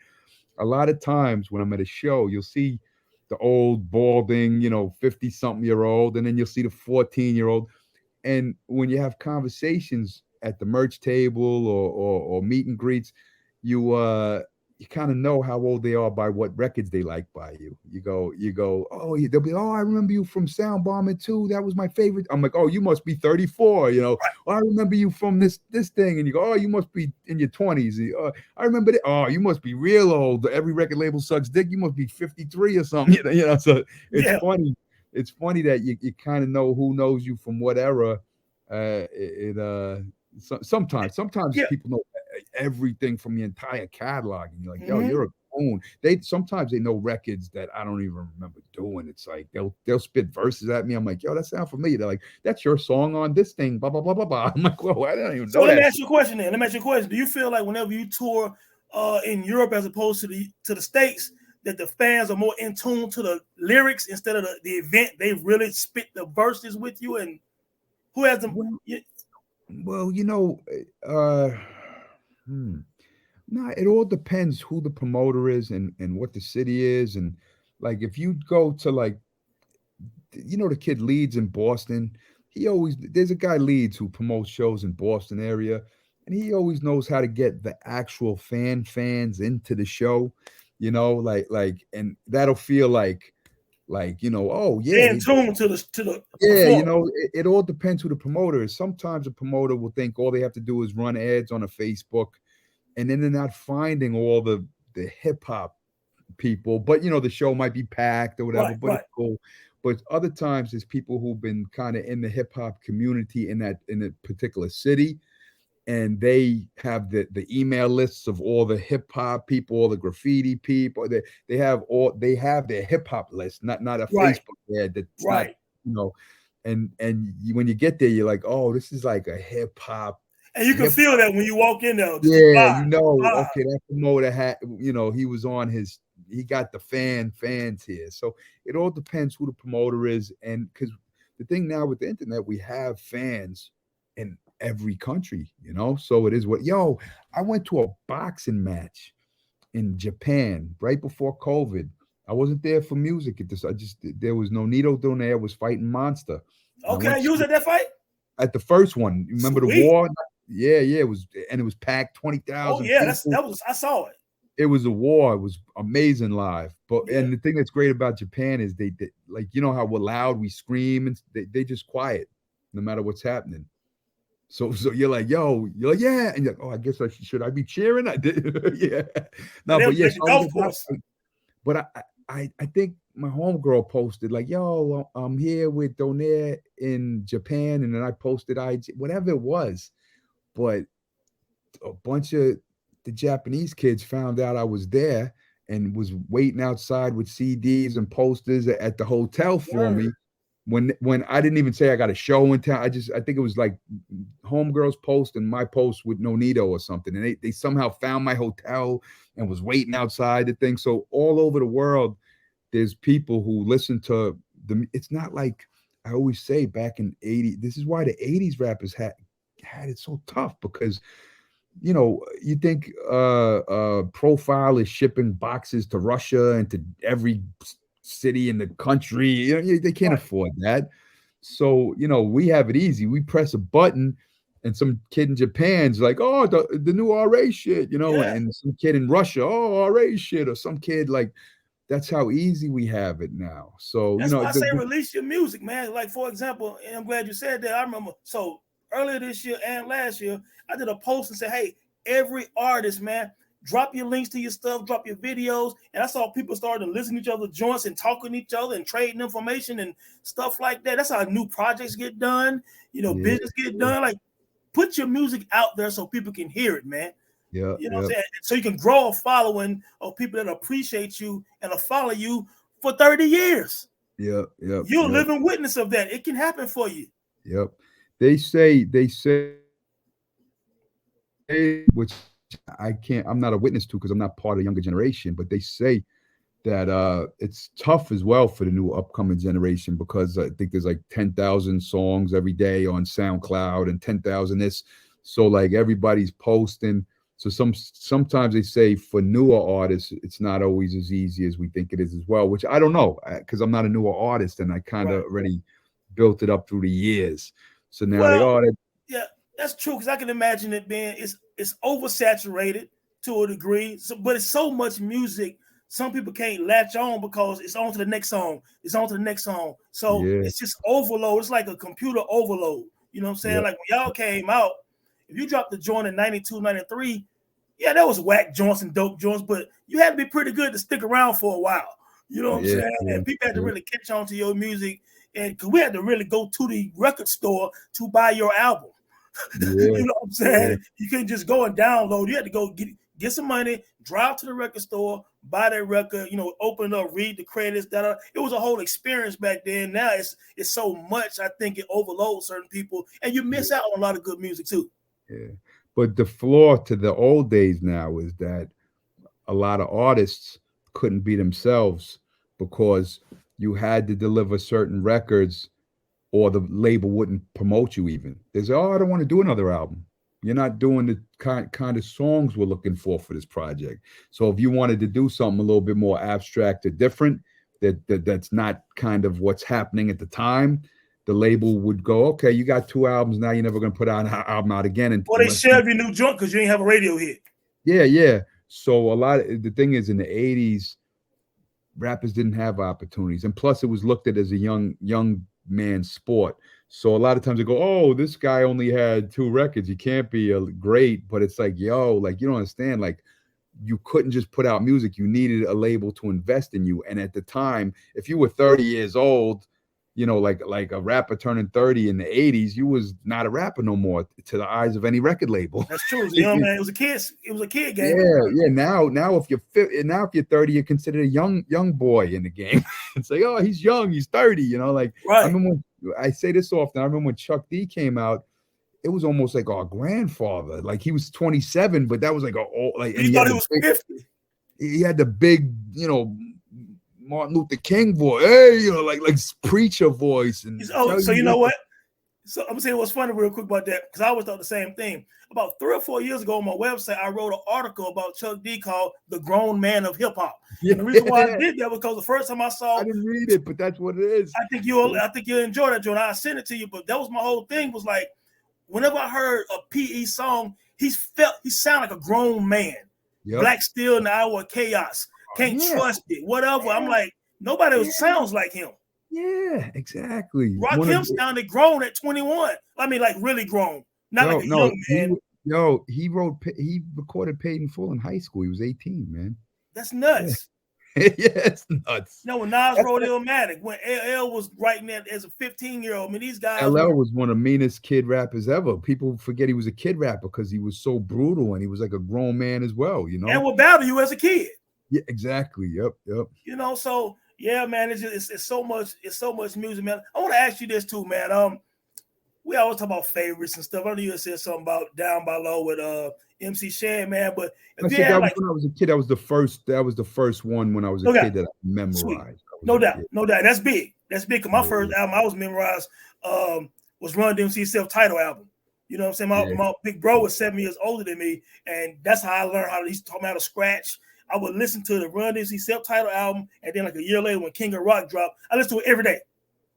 a lot of times when I'm at a show, you'll see the old balding, 50-something-year-old, and then you'll see the 14-year-old. And when you have conversations at the merch table or meet and greets, you kind of know how old they are by what records they like by you. You go, oh, they'll be, oh, I remember you from Sound Bomber 2. That was my favorite. I'm like, oh, you must be 34, Oh, I remember you from this thing. And you go, oh, you must be in your 20s. I remember that. Oh, you must be real old. Every record label sucks dick. You must be 53 or something. So it's funny. It's funny that you kind of know who knows you from what era. Sometimes people know everything from the entire catalog, and you're like, yo, you're a clone. Sometimes they know records that I don't even remember doing. It's like they'll spit verses at me. I'm like, yo, that sounds familiar. They're like, that's your song on this thing, blah blah blah blah blah. I'm like, whoa, I don't even know. So let me ask you a question then. Do you feel like whenever you tour in Europe as opposed to the States, that the fans are more in tune to the lyrics instead of the event? They really spit the verses with you, and who has them? Well, no, it all depends who the promoter is and what the city is. And like if you go to like, the kid Leeds in Boston, there's a guy Leeds who promotes shows in Boston area, and he always knows how to get the actual fans into the show, and that'll feel like oh yeah, in tune to the yeah, it all depends who the promoter is. Sometimes a promoter will think all they have to do is run ads on a Facebook, and then they're not finding all the hip hop people. But the show might be packed or whatever. It's cool. but other times there's people who've been kind of in the hip hop community in a particular city, and they have the email lists of all the hip hop people, all the graffiti people. They have their hip hop list, not a Right. Facebook ad that's not, Right. you know, and when you get there, you're like, oh, this is like a And you can hip feel that when you walk in there. Just the yeah, vibe. you The know, vibe. okay, that promoter had, you know, he got the fans here. So it all depends who the promoter is. And because the thing now with the internet, we have fans in every country, you know. So it is I went to a boxing match in Japan right before COVID. I wasn't there for music at this. There was Nonito Donaire was fighting Monster. And I went Okay, you was at that fight? at the first one. You remember the Sweet. war? Yeah, it was, and it was packed, Oh 20,000 yeah, people. I saw it. It was a war. It was amazing live. But Yeah. and the thing that's great about Japan is they like, you know how we're loud, we scream, and they just quiet no matter what's happening. So you're like, you're like, yeah, and you're like, oh, I guess should I be cheering? I did, yeah. No, They'll but yes, play the golf course. but I think my homegirl posted like, yo, I'm here with Donaire in Japan, and then I posted IG, whatever it was. But a bunch of the Japanese kids found out I was there and was waiting outside with CDs and posters at the hotel for me. When I didn't even say I got a show in town, I think it was like homegirls post and my post with Nonito or something, and they somehow found my hotel and was waiting outside the thing. So all over the world, there's people who listen to it's not like I always say back in '80s. This is why the '80s rappers had it so tough, because you know, you think Profile is shipping boxes to Russia and to every city in the country. You know, they can't afford that. So, you know, we have it easy. We press a button and some kid in Japan's like, oh, the new RA shit, you know, Yeah. and some kid in Russia, oh, RA shit, or some kid like, that's how easy we have it now. So, That's you know, why I say release your music, man. Like, for example, and I'm glad you said that. I remember, so earlier this year and last year, I did a post and said, hey, every artist, man, drop your links to your stuff, drop your videos. And I saw people starting to listen to each other's joints and talking to each other and trading information and stuff like that. That's how new projects get done, you know, business get done. Like, put your music out there so people can hear it, man. Yeah, you know what I'm saying? So you can grow a following of people that appreciate you and will follow you for 30 years. Yeah. You're a living witness of that. It can happen for you. Yep. They say, which I'm not a witness to because I'm not part of the younger generation, but they say that it's tough as well for the new upcoming generation, because I think there's like 10,000 songs every day on SoundCloud and 10,000 this. So like everybody's posting. So sometimes they say for newer artists, it's not always as easy as we think it is as well, which I don't know, because I'm not a newer artist and I kind of already built it up through the years. So now yeah, that's true, because I can imagine it being it's oversaturated to a degree. So, but it's so much music, some people can't latch on because it's on to the next song. It's on to the next song. So it's just overload. It's like a computer overload. You know what I'm saying? Like when y'all came out, if you dropped the joint in 92, 93, yeah, that was whack joints and dope joints, but you had to be pretty good to stick around for a while. You know what I'm saying? And people had to really catch on to your music. And because we had to really go to the record store to buy your album. You know what I'm saying? You couldn't just go and download. You had to go get some money, drive to the record store, buy that record, you know, open it up, read the credits. It was a whole experience back then. Now it's so much, I think it overloads certain people, and you miss out on a lot of good music too. Yeah. But the flaw to the old days now is that a lot of artists couldn't be themselves because you had to deliver certain records or the label wouldn't promote you even. They say, oh, I don't want to do another album. You're not doing the kind of songs we're looking for this project. So if you wanted to do something a little bit more abstract or different, that's not kind of what's happening at the time, the label would go, okay, you got 2 albums now. You're never going to put out an album out again. Or they shove your new junk because you ain't have a radio hit. Yeah. So the thing is, in the 80s, rappers didn't have opportunities. And plus, it was looked at as a young man's sport. So a lot of times they go, oh, this guy only had 2 records. He can't be great. But it's like, yo, like, you don't understand. Like, you couldn't just put out music. You needed a label to invest in you. And at the time, if you were 30 years old, you know, like a rapper turning 30 in the 80s, you was not a rapper no more to the eyes of any record label. That's true. It was a young man. It was a kid. It was a kid game. Yeah. Now if you're 30, you're considered a young boy in the game. It's like, oh, he's young, he's 30. You know, like Right. I remember when, I say this often. I remember when Chuck D came out. It was almost like our grandfather. Like he was 27, but that was like You thought he was 50. He had the big, you know, Martin Luther King voice, hey, you know, like preacher voice. And so you know what? So I'm gonna say what's funny real quick about that, because I always thought the same thing. About 3 or 4 years ago on my website, I wrote an article about Chuck D called "The Grown Man of Hip Hop." Yeah. And the reason why I did that was because the first time I saw, I didn't read it, but that's what it is. I think you'll enjoy that, John. I sent it to you, but that was my whole thing. Was like, whenever I heard a PE song, he sounded like a grown man. Yep. Black Steel in the Hour of Chaos. Can't trust it. Whatever. Yeah. I'm like, nobody sounds like him. Yeah, exactly. Rakim sounded grown at 21. I mean, like really grown. Not like a young man. He recorded Paid in Full in high school. He was 18, man. That's nuts. Yeah, it's nuts. No, when Nas wrote Illmatic, when LL was writing that as a 15-year-old, I mean, these guys. LL was one of the meanest kid rappers ever. People forget he was a kid rapper because he was so brutal and he was like a grown man as well, you know. And would battle you as a kid. Yeah, exactly. Yep. You know, so yeah, man, it's so much music, man. I want to ask you this too, man. We always talk about favorites and stuff. I know you said something about Down by Low with MC Shan, man. But when I was a kid, that was the first one when I was a kid that I memorized. No doubt. That's big. That's big. Cause my first album I was memorized was Run DMC self-titled album. You know what I'm saying? My big bro was 7 years older than me, and that's how I learned how to taught me how to scratch. I would listen to the Run DMC self-titled album, and then like a year later when King of Rock dropped, I listened to it every day.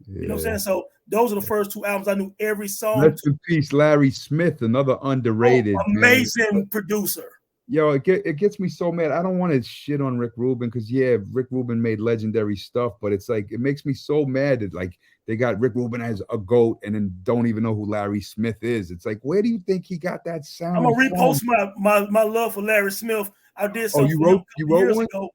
Yeah. You know what I'm saying? So those are the first 2 albums I knew every song. Rest in peace, Larry Smith, another underrated, amazing producer. Yo, it gets me so mad. I don't want to shit on Rick Rubin because Rick Rubin made legendary stuff, but it's like it makes me so mad that like they got Rick Rubin as a GOAT and then don't even know who Larry Smith is. It's like, where do you think he got that sound? I'm gonna repost my love for Larry Smith. I did something. You wrote one? Ago.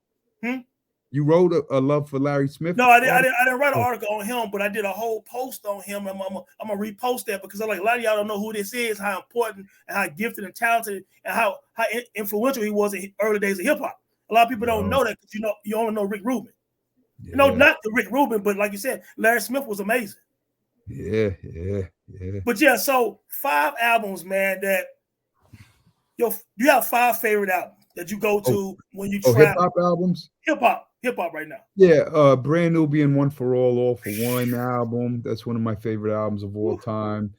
You wrote a love for Larry Smith? No, I didn't write an article on him, but I did a whole post on him. I'm gonna repost that because I'm like, a lot of y'all don't know who this is, how important and how gifted and talented and how influential he was in the early days of hip hop. A lot of people don't know that because you only know Rick Rubin. Yeah. You know, not the Rick Rubin, but like you said, Larry Smith was amazing. Yeah. But yeah, so 5 albums, man. That you have 5 favorite albums that you go to when you travel. Hip hop albums. Hip hop right now. Yeah, Brand Nubian, One for All for One album. That's one of my favorite albums of all time.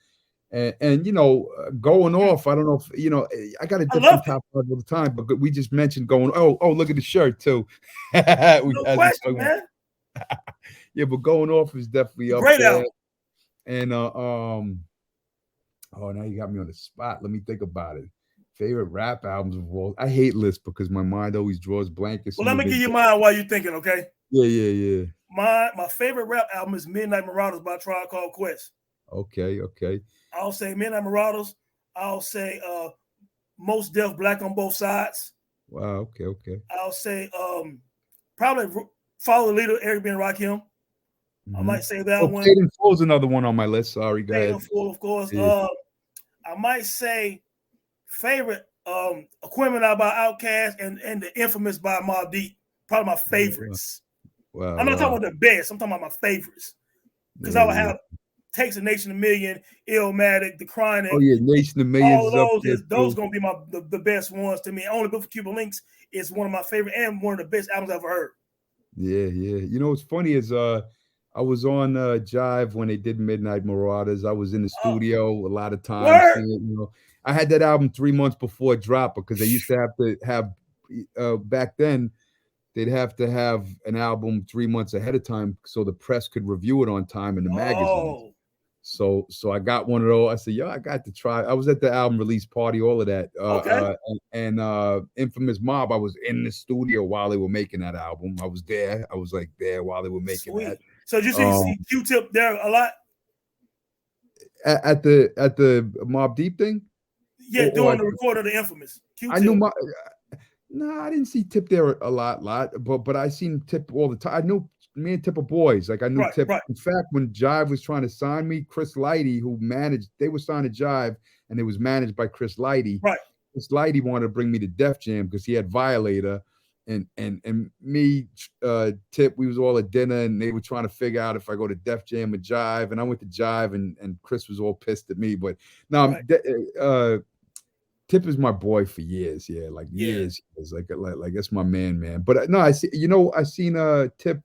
And you know, Going Off. I don't know if you know. I got a different top 5 all the time, but we just mentioned Going. Oh, look at the shirt too. No question, man. Yeah, but Going Off is definitely up great there. Album. And now you got me on the spot. Let me think about it. Favorite rap albums of all. I hate lists because my mind always draws blanks. Well, let me give you mine while you're thinking, okay? Yeah. My favorite rap album is Midnight Marauders by Tribe Called Quest. Okay. I'll say Midnight Marauders. I'll say Most Def, Black on Both Sides. Wow. Okay. I'll say probably Follow the Leader, Eric B. and Rakim. I might say that one. Paid in Full is another one on my list. Sorry, go ahead. Paid in Full, of course. Yeah. I might say favorite Equipment Out by Outkast and the Infamous by Mobb Deep. Probably my favorites. Wow. I'm not talking about the best. I'm talking about my favorites. Because I would have Takes a Nation, a Million, Illmatic, The Chronic. Oh yeah, Nation of Millions. All those gonna be the best ones to me. Only Book for Cuban Links is one of my favorite and one of the best albums I've ever heard. Yeah. You know what's funny is I was on Jive when they did Midnight Marauders. I was in the studio a lot of times. You know, I had that album 3 months before it dropped because they used to have back then. They'd have to have an album 3 months ahead of time so the press could review it on time in the magazine. So I got one of those. I said, yo, I got to try. I was at the album release party, all of that. Infamous Mob, I was in the studio while they were making that album. I was there. I was like there while they were making that. So you see Q-Tip there a lot? At the Mobb Deep thing? Yeah, doing the record of the Infamous. Q-Tip. I knew I didn't see Tip there a lot, but I seen Tip all the time. I knew me and Tip are boys. Like I knew Right, Tip. right. In fact, when Jive was trying to sign me, Chris Lighty, who managed, they were signed to Jive, and it was managed by Chris Lighty. Right. Chris Lighty wanted to bring me to Def Jam because he had Violator, and me, Tip, we was all at dinner, and they were trying to figure out if I go to Def Jam or Jive, and I went to Jive, and Chris was all pissed at me. But no, Tip is my boy for years, yeah, like years, like that's my man. But no, I see, I seen Tip.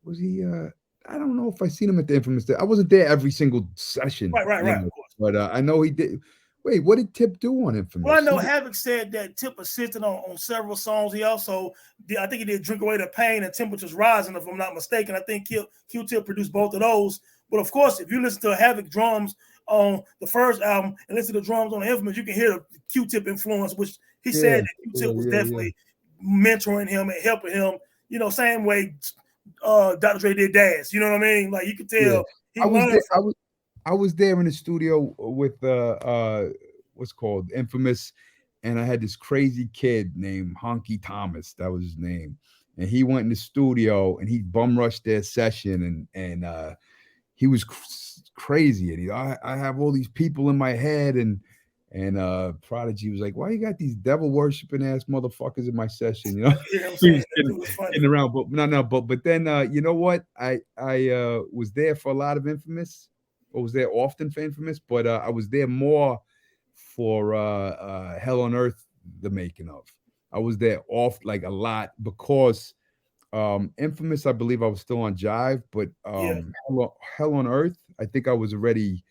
Was he? I don't know if I seen him at the Infamous Day. I wasn't there every single session, Right. Of course. but I know he did. Wait, what did Tip do on Infamous? Well, I know Havoc said that Tip assisted on several songs. He also did, I think he did Drink Away the Pain and Temperatures Rising, if I'm not mistaken. I think Q-Tip produced both of those. But of course, if you listen to Havoc drums on the first album and listen to the drums on the Infamous, you can hear the Q-Tip influence, which he said that Q-Tip was definitely mentoring him and helping him, same way Dr. Dre did Daz. You know what I mean? Like you could tell he I was there in the studio with what's called Infamous, and I had this crazy kid named Honky Thomas. That was his name, and he went in the studio and he bum rushed their session, and he was crazy. And I have all these people in my head, and Prodigy was like, "Why you got these devil worshiping ass motherfuckers in my session?" You know what I'm saying? Kidding around, but then you know what? I was there for a lot of Infamous. I was there often for Infamous, but I was there more for Hell on Earth, the making of. I was there like a lot because Infamous, I believe I was still on Jive, but Hell on Earth, I think I was already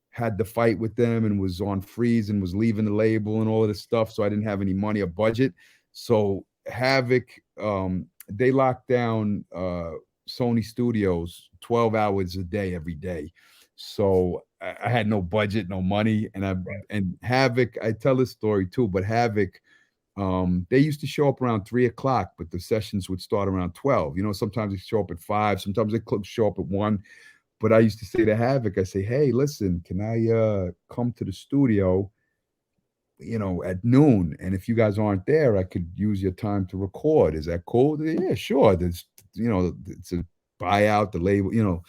had the fight with them and was on freeze and was leaving the label and all of this stuff. So I didn't have any money or budget. So Havoc, they locked down Sony Studios 12 hours a day every day. So I had no budget, no money, and Havoc. I tell this story too, but Havoc, they used to show up around 3:00, but the sessions would start around 12. Sometimes they show up at 5, sometimes they show up at 1. But I used to say to Havoc, I say, "Hey, listen, can I come to the studio, at noon? And if you guys aren't there, I could use your time to record. Is that cool?" Yeah, sure. There's, it's a buyout, the label,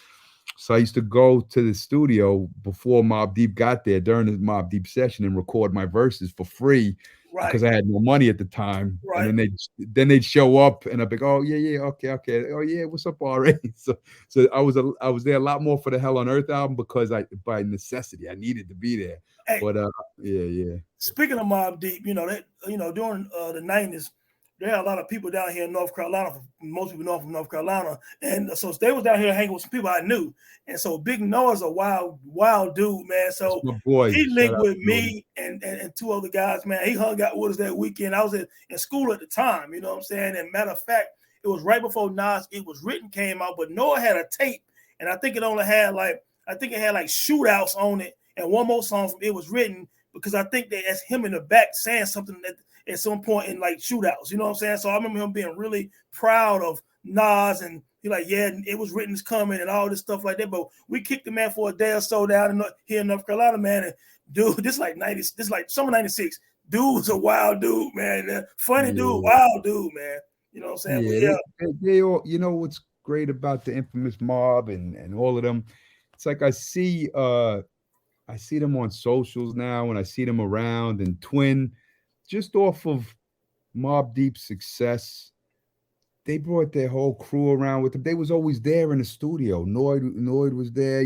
So I used to go to the studio before Mobb Deep got there during the Mobb Deep session and record my verses for free because I had no money at the time. Right. And then they'd show up and I'd be like, "Oh yeah, okay. Oh yeah, what's up already?" So I was there a lot more for the Hell on Earth album because by necessity I needed to be there. Hey, but yeah. Speaking of Mobb Deep, during the 90s. There are a lot of people down here in North Carolina. Most people know from North Carolina, and so they was down here hanging with some people I knew. And so Big Noah's a wild dude, man. So my boy. He linked with me and 2 other guys, man. He hung out with us that weekend. I was in school at the time, you know what I'm saying? And matter of fact, it was right before Nas It Was Written came out, but Noah had a tape, and I think it only had like Shootouts on it and one more song from It Was Written, because I think that's him in the back saying something that at some point in like Shootouts, you know what I'm saying? So I remember him being really proud of Nas, and he like, yeah, It Was Written is coming and all this stuff like that. But we kicked the man for a day or so down here in North Carolina, man. And dude, this like summer '96. Dude's a wild dude, man. Funny dude, wild dude, man. You know what I'm saying? They all, what's great about the Infamous Mob and all of them. It's like I see them on socials now, and I see them around, and Twin. Just off of Mobb Deep's success, they brought their whole crew around with them. They was always there in the studio. Noyd was there.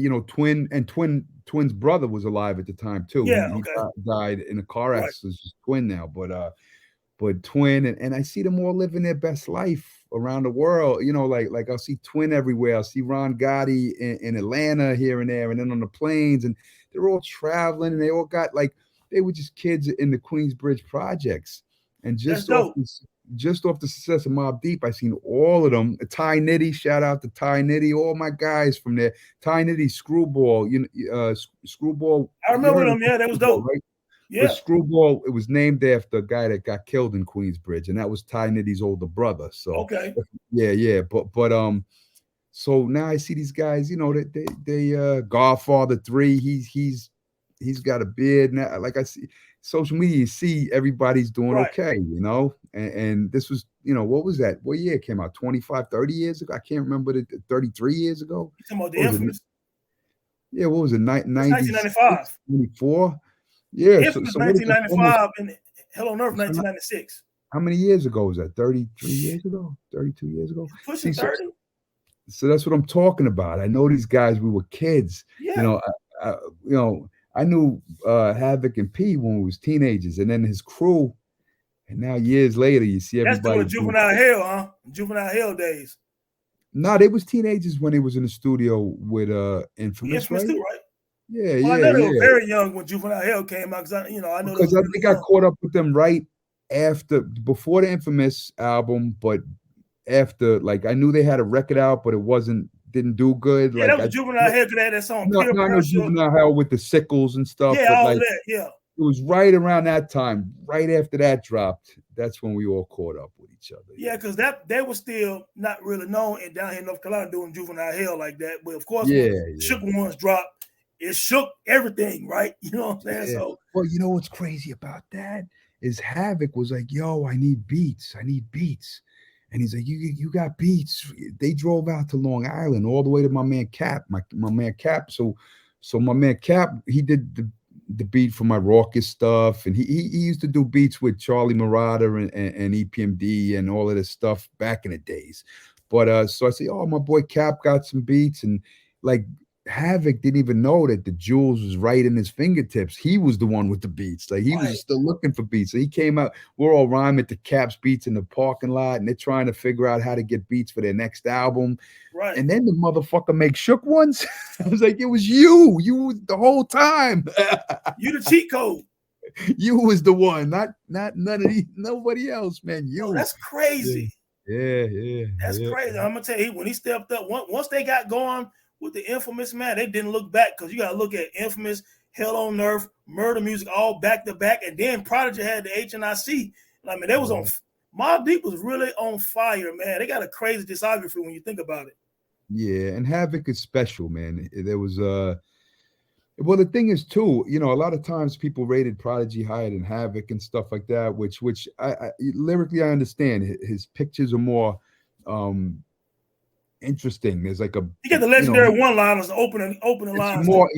Twin's brother was alive at the time too. Yeah, he died in a car accident. It's just Twin now, but Twin and I see them all living their best life around the world. Like I'll see Twin everywhere. I'll see Ron Gotti in Atlanta here and there, and then on the planes, and they're all traveling, and they all got they were just kids in the Queensbridge projects. And just off the success of Mobb Deep, I seen all of them. Ty Nitty, shout out to Ty Nitty, all my guys from there. Ty Nitty, Screwball, Screwball. I remember them, yeah, that was dope. Right? Yeah. But Screwball, it was named after a guy that got killed in Queensbridge, and that was Ty Nitty's older brother. So okay. Yeah. But so now I see these guys, they Godfather 3, he's got a beard now. Like I social media, you see everybody's doing Right. okay, and this was, what was that? What year it came out? 25, 30 years ago? I can't remember, 33 years ago. You talking about the What was it? Infamous? Yeah, what was it? It's 96, 1995. 94? Yeah, Infamous so what is it? Almost, 1995 and Hell on Earth so 1996. how many years ago was that? 33 years ago? 32 years ago? See, Pushing 30. so that's what I'm talking about. I know these guys. We were kids. You Yeah. know, I, I, you know, I knew Havoc and P when we was teenagers, and then his crew. And now years later, you see That's everybody doing Juvenile Hell, huh? Juvenile Hell days. No, they was teenagers when they was in the studio with Infamous, Infamous right? too, right? Yeah, Well, I yeah, know they were yeah. very young when Juvenile Hell came out, because I know they Because were I really think I young. caught up with them right before the Infamous album, but after, like, I knew they had a record out, but didn't do good. Yeah, Like, that was Juvenile Hell, because they had that song no, Peer no, I know Pressure. Juvenile Hell with the sickles and stuff, Yeah, but all like that, yeah. it was right around that time, right after that dropped. That's when we all caught up with each other. Yeah, because they was still not really known in down here in North Carolina doing Juvenile Hell like that. But of course, Yeah, when Shook Ones dropped, it shook everything, right? You know what I'm saying? yeah. So, Well, you know what's crazy about that is Havoc was like, "Yo, I need beats. And he's like, "You got beats." They drove out to Long Island all the way to my man Cap, my man Cap. So my man Cap, he did the beat for my Raucous stuff, and he used to do beats with Charlie Murata and EPMD and all of this stuff back in the days. But so I say, "Oh, my boy Cap got some beats," and like Havoc didn't even know that the jewels was right in his fingertips. He was the one with the beats. Like, he was right. still looking for beats. So he came out. We're all rhyming to Cap's beats in the parking lot, and they're trying to figure out how to get beats for their next album. Right. And then the motherfucker make Shook Ones. I was like, it was you the whole time. You the cheat code. You was the one, not none of nobody else, man. You. Oh, that's crazy. Yeah. That's crazy. I'm gonna tell you, when he stepped up, once they got going with the Infamous, man, they didn't look back, because you got to look at Infamous, Hell on Earth, Murder Music, all back to back, and then Prodigy had the HNIC. I mean, they was on. Mobb Deep was really on fire, man. They got a crazy discography when you think about it. Yeah, and Havoc is special, man. There was well, the thing is too, a lot of times people rated Prodigy higher than Havoc and stuff like that, which I lyrically I understand. His pictures are more interesting. There's like you get the legendary one-liners, opening lines. More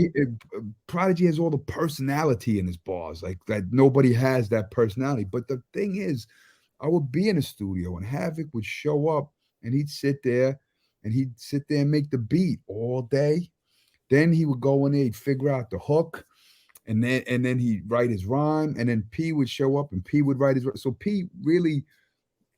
Prodigy has all the personality in his bars, like that nobody has that personality. But the thing is, I would be in a studio and Havoc would show up and he'd sit there and make the beat all day. Then he would go in there, he'd figure out the hook, and then he'd write his rhyme, and then P would show up and P would write his. So P really,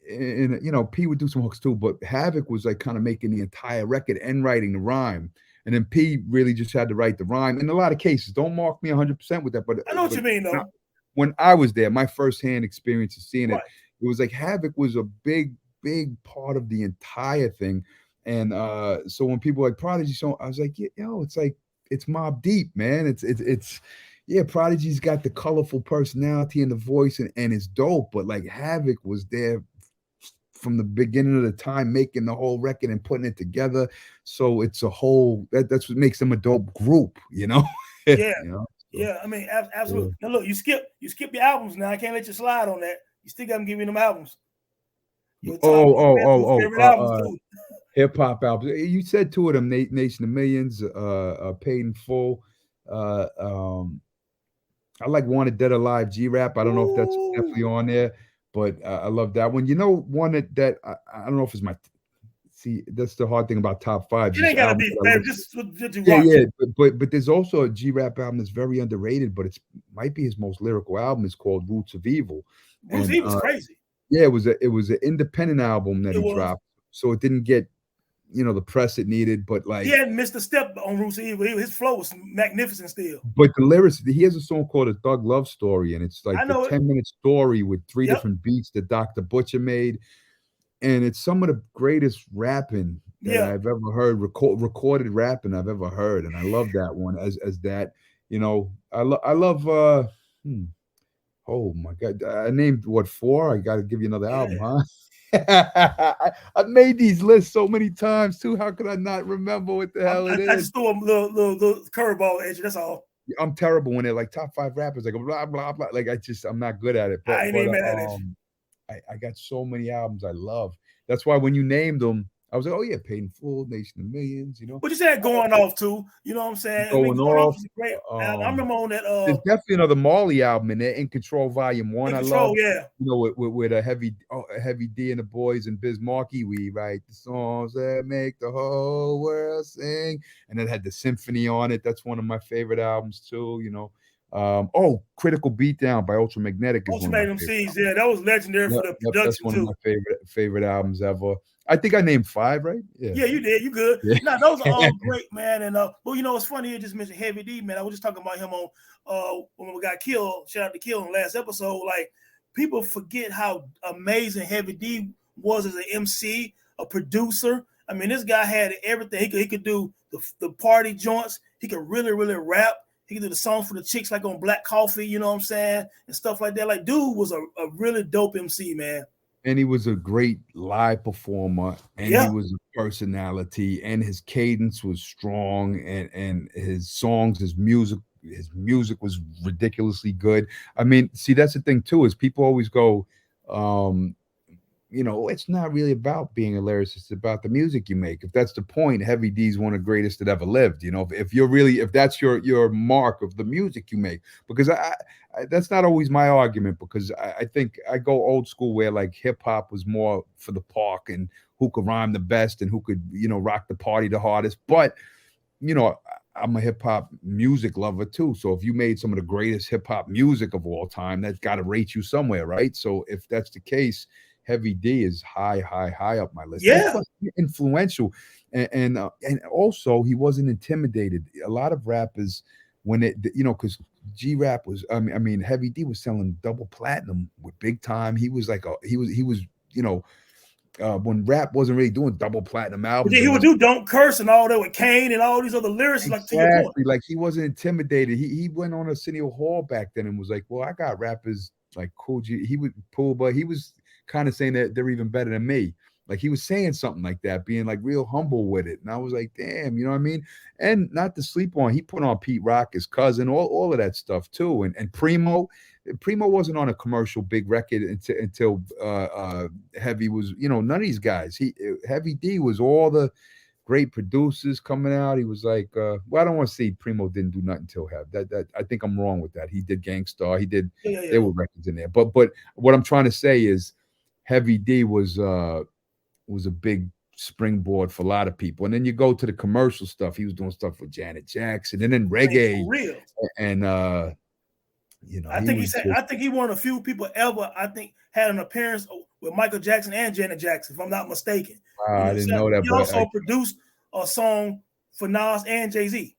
and P would do some hooks too, but Havoc was like kind of making the entire record and writing the rhyme, and then P really just had to write the rhyme. In a lot of cases, don't mark me 100% with that, but I know what you mean, though. When I was there, my firsthand experience of seeing right. it was like Havoc was a big part of the entire thing. And so when people like Prodigy, so I was like, it's Mobb Deep, man. It's Prodigy's got the colorful personality and the voice, and it's dope. But like Havoc was there from the beginning of the time, making the whole record and putting it together. So it's a whole that's what makes them a dope group, Yeah. So, yeah, I mean, absolutely. Yeah. Now look, you skip your albums now. I can't let you slide on that. You still got to give me them albums. Hip hop albums. You said two of them, Nation of Millions, Paid in Full. I like Wanted Dead Alive, G-Rap. I don't know if that's definitely on there, but I love that one. One that I don't know if it's my. See, that's the hard thing about top five. It ain't gotta be favorite. Just but there's also a G-Rap album that's very underrated, but might be his most lyrical album. It's called Roots of Evil. Roots of Evil is crazy. Yeah, it was an independent album that he dropped, so it didn't get the press it needed. But like, he hadn't missed a step on Roots of Evil. His flow was magnificent still. But the lyrics, he has a song called A Thug Love Story, and it's like a 10-minute story with 3 different beats that Dr. Butcher made, and it's some of the greatest rapping that I've ever heard, recorded rapping I've ever heard, and I love that one as that. I love. Oh my God! I named 4. I got to give you another album, huh? I've made these lists so many times too. How could I not remember what the hell it is? I just threw a little curveball at you. That's all. I'm terrible when they're like top 5 rappers, like blah blah blah. Like I'm not good at it. I ain't even mad at it. I got so many albums I love. That's why when you named them, I was like, oh yeah, Paid in Full, Nation of Millions, you know. But you said Going Off too. You know what I'm saying? Going Going Off Off. is a great album. I remember on that There's definitely another Marley album in there, In Control Volume 1. In Control, I love, yeah. you know, with a heavy D and the boys and Biz Markie. We write the songs that make the whole world sing, and it had the symphony on it. That's one of my favorite albums too. You know, Critical Beatdown by Ultramagnetic is one of my favorites. Yeah, that was legendary for the production that's one too. of my favorite albums ever. I think I named 5, right? Yeah, you did. You good? Yeah. No, those are all great, man. And well, you know, it's funny you just mentioned Heavy D, man. I was just talking about him on when we got killed. Shout out to Kill in the last episode. Like, people forget how amazing Heavy D was as an MC, a producer. I mean, this guy had everything. He could do the party joints. He could really, really rap. He could do the songs for the chicks, like on Black Coffee, you know what I'm saying, and stuff like that. Like, dude was a really dope MC, man. And he was a great live performer, and he was a personality, and his cadence was strong, and his songs, his music was ridiculously good. I mean, see, that's the thing too, is people always go, you know, it's not really about being a lyricist, it's about the music you make. If that's the point, Heavy D is one of the greatest that ever lived. You know, if that's your mark of the music you make, because I that's not always my argument, because I think I go old school where like hip hop was more for the park and who could rhyme the best and who could, you know, rock the party the hardest. But, you know, I'm a hip hop music lover too. So if you made some of the greatest hip hop music of all time, that's got to rate you somewhere, right? So if that's the case, Heavy D is high up my list. Yeah, influential, and also he wasn't intimidated. A lot of rappers, when it, you know, because G-Rap was, I mean, Heavy D was selling double platinum with Big Time. He was like he was, you know, when rap wasn't really doing double platinum albums. He would do Don't Curse and all that with Kane and all these other lyrics. Exactly. Like, to your point. Like he wasn't intimidated. He went on Arsenio Hall back then and was like, well, I got rappers like Cool G. He would pull, but he was kind of saying that they're even better than me. Like he was saying something like that, being like real humble with it. And I was like, damn, you know what I mean? And not to sleep on, he put on Pete Rock, his cousin, all of that stuff too. And Primo wasn't on a commercial big record until Heavy was, you know, none of these guys. Heavy D was all the great producers coming out. He was like, well, I don't want to say Primo didn't do nothing until Heavy. That I think I'm wrong with that. He did Gangstar. He did. There were records in there. But what I'm trying to say is, Heavy D was a big springboard for a lot of people. And then you go to the commercial stuff. He was doing stuff with Janet Jackson and then reggae. For real. And you know, I think he one of the few people ever, I think, had an appearance with Michael Jackson and Janet Jackson, if I'm not mistaken. I didn't know that. He also produced a song for Nas and Jay-Z.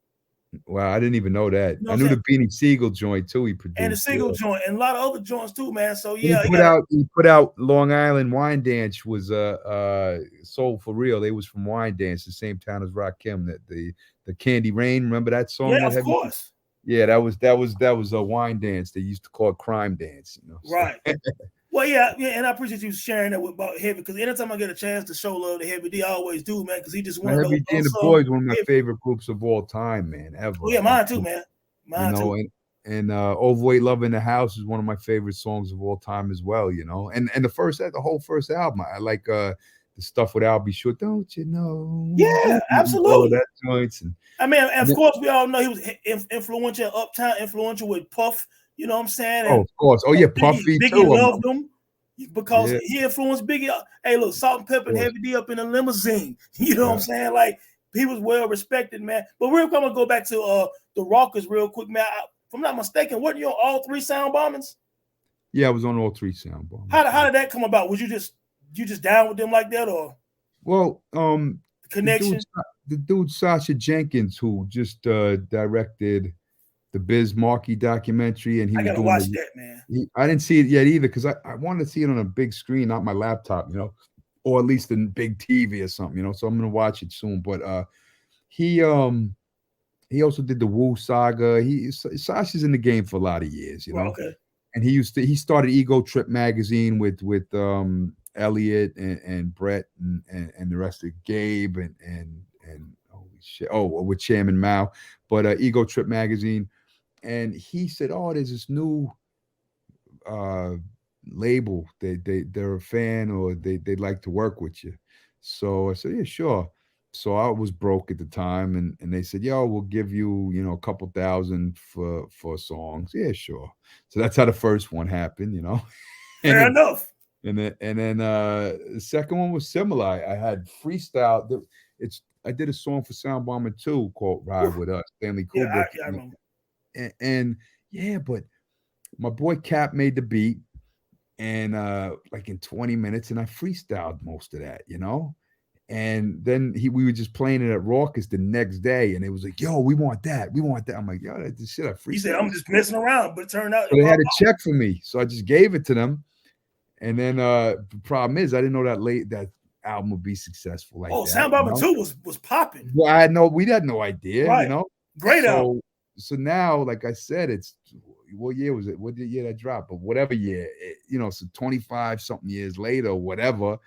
Wow, I didn't even know that. I knew the Beanie Siegel joint too. He produced, and the Siegel joint, and a lot of other joints too, man. So yeah, he put out Long Island Wine Dance was Soul for Real. They was from Wine Dance, the same town as Rakim. That the Candy Rain. Remember that song? Yeah, of course. Yeah, that was a Wine Dance. They used to call it Crime Dance. You know, right. Well, yeah, and I appreciate you sharing that about Heavy, because anytime I get a chance to show love to Heavy D, I always do, man, because he just won. Heavy D and the Boys, one of my favorite groups of all time, man, ever. Oh, yeah, mine too, man. Mine too. And Overweight Love in the House is one of my favorite songs of all time as well, you know. And the whole first album, I like the stuff with Al B. Sure, don't you know? Yeah, absolutely. All of that joints. And I mean, of course, we all know he was influential, Uptown, influential with Puff. You know what I'm saying? And, of course. Oh, yeah, Puffy Biggie too. Loved him because he influenced Biggie. Hey, look, Salt and Pepper and Heavy D up in a limousine. You know what I'm saying? Like, he was well respected, man. But we're going to go back to the Rockers real quick, man. If I'm not mistaken, weren't you on all 3 Sound Bombings? Yeah, I was on all 3 Sound Bombings. How did that come about? Was you just down with them like that, or? Well, connection. The dude Sasha Jenkins, who just directed the Biz Markie documentary, and he I was gotta doing watch that, man. I didn't see it yet either, because I wanted to see it on a big screen, not my laptop, you know, or at least a big TV or something, you know. So I'm gonna watch it soon. But he also did the Wu Saga. Sasha's in the game for a lot of years, you know. Okay. And he started Ego Trip magazine with Elliot and Brett and the rest of Gabe and holy shit. Oh, with Chairman Mao. But Ego Trip magazine. and he said, "Oh, there's this new uh label. They're a fan, or they'd like to work with you." So I said, "Yeah, sure." So I was broke at the time, and they said, "Yo, we'll give you, a couple thousand for songs." Yeah, sure. So that's how the first one happened, and Fair then enough. the second one was similar. I had freestyle. I did a song for Sound Bomber 2 called "Ride Oof. with Us," Stanley Yeah, Kubrick, I remember. and yeah, but my boy Cap made the beat, and like in 20 minutes, and I freestyled most of that. And then we were just playing it at Raucous the next day, and it was like, "Yo, we want that, we want that." I'm like, "Yo, that's the shit I He said, freestyled." I'm just messing around, but it turned out So they had a check for me, so I just gave it to them. And then the problem is, I didn't know that album would be successful like that. Sound Bomber 2 was popping. Well, we had no idea, Right. Great album. So now, like I said, it's what year was it? What year that dropped? But whatever year, so 25 something years later, whatever,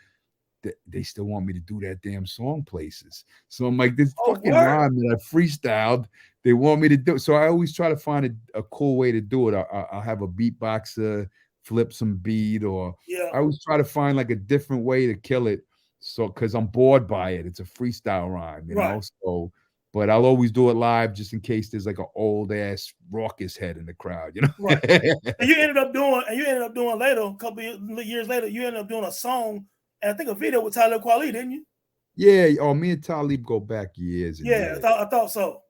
they still want me to do that damn song places. So I'm like, this fucking rhyme that I freestyled, they want me to do. So I always try to find a cool way to do it. I'll have a beatboxer flip some beat, or I always try to find like a different way to kill it. So, because I'm bored by it, it's a freestyle rhyme, So, but I'll always do it live just in case there's like an old ass Raucous head in the crowd, Right. And you ended up doing later, a couple of years later, you ended up doing a song, and I think a video with Talib Kweli, didn't you? Yeah. Oh, me and Talib go back years. And yeah, years. I thought so.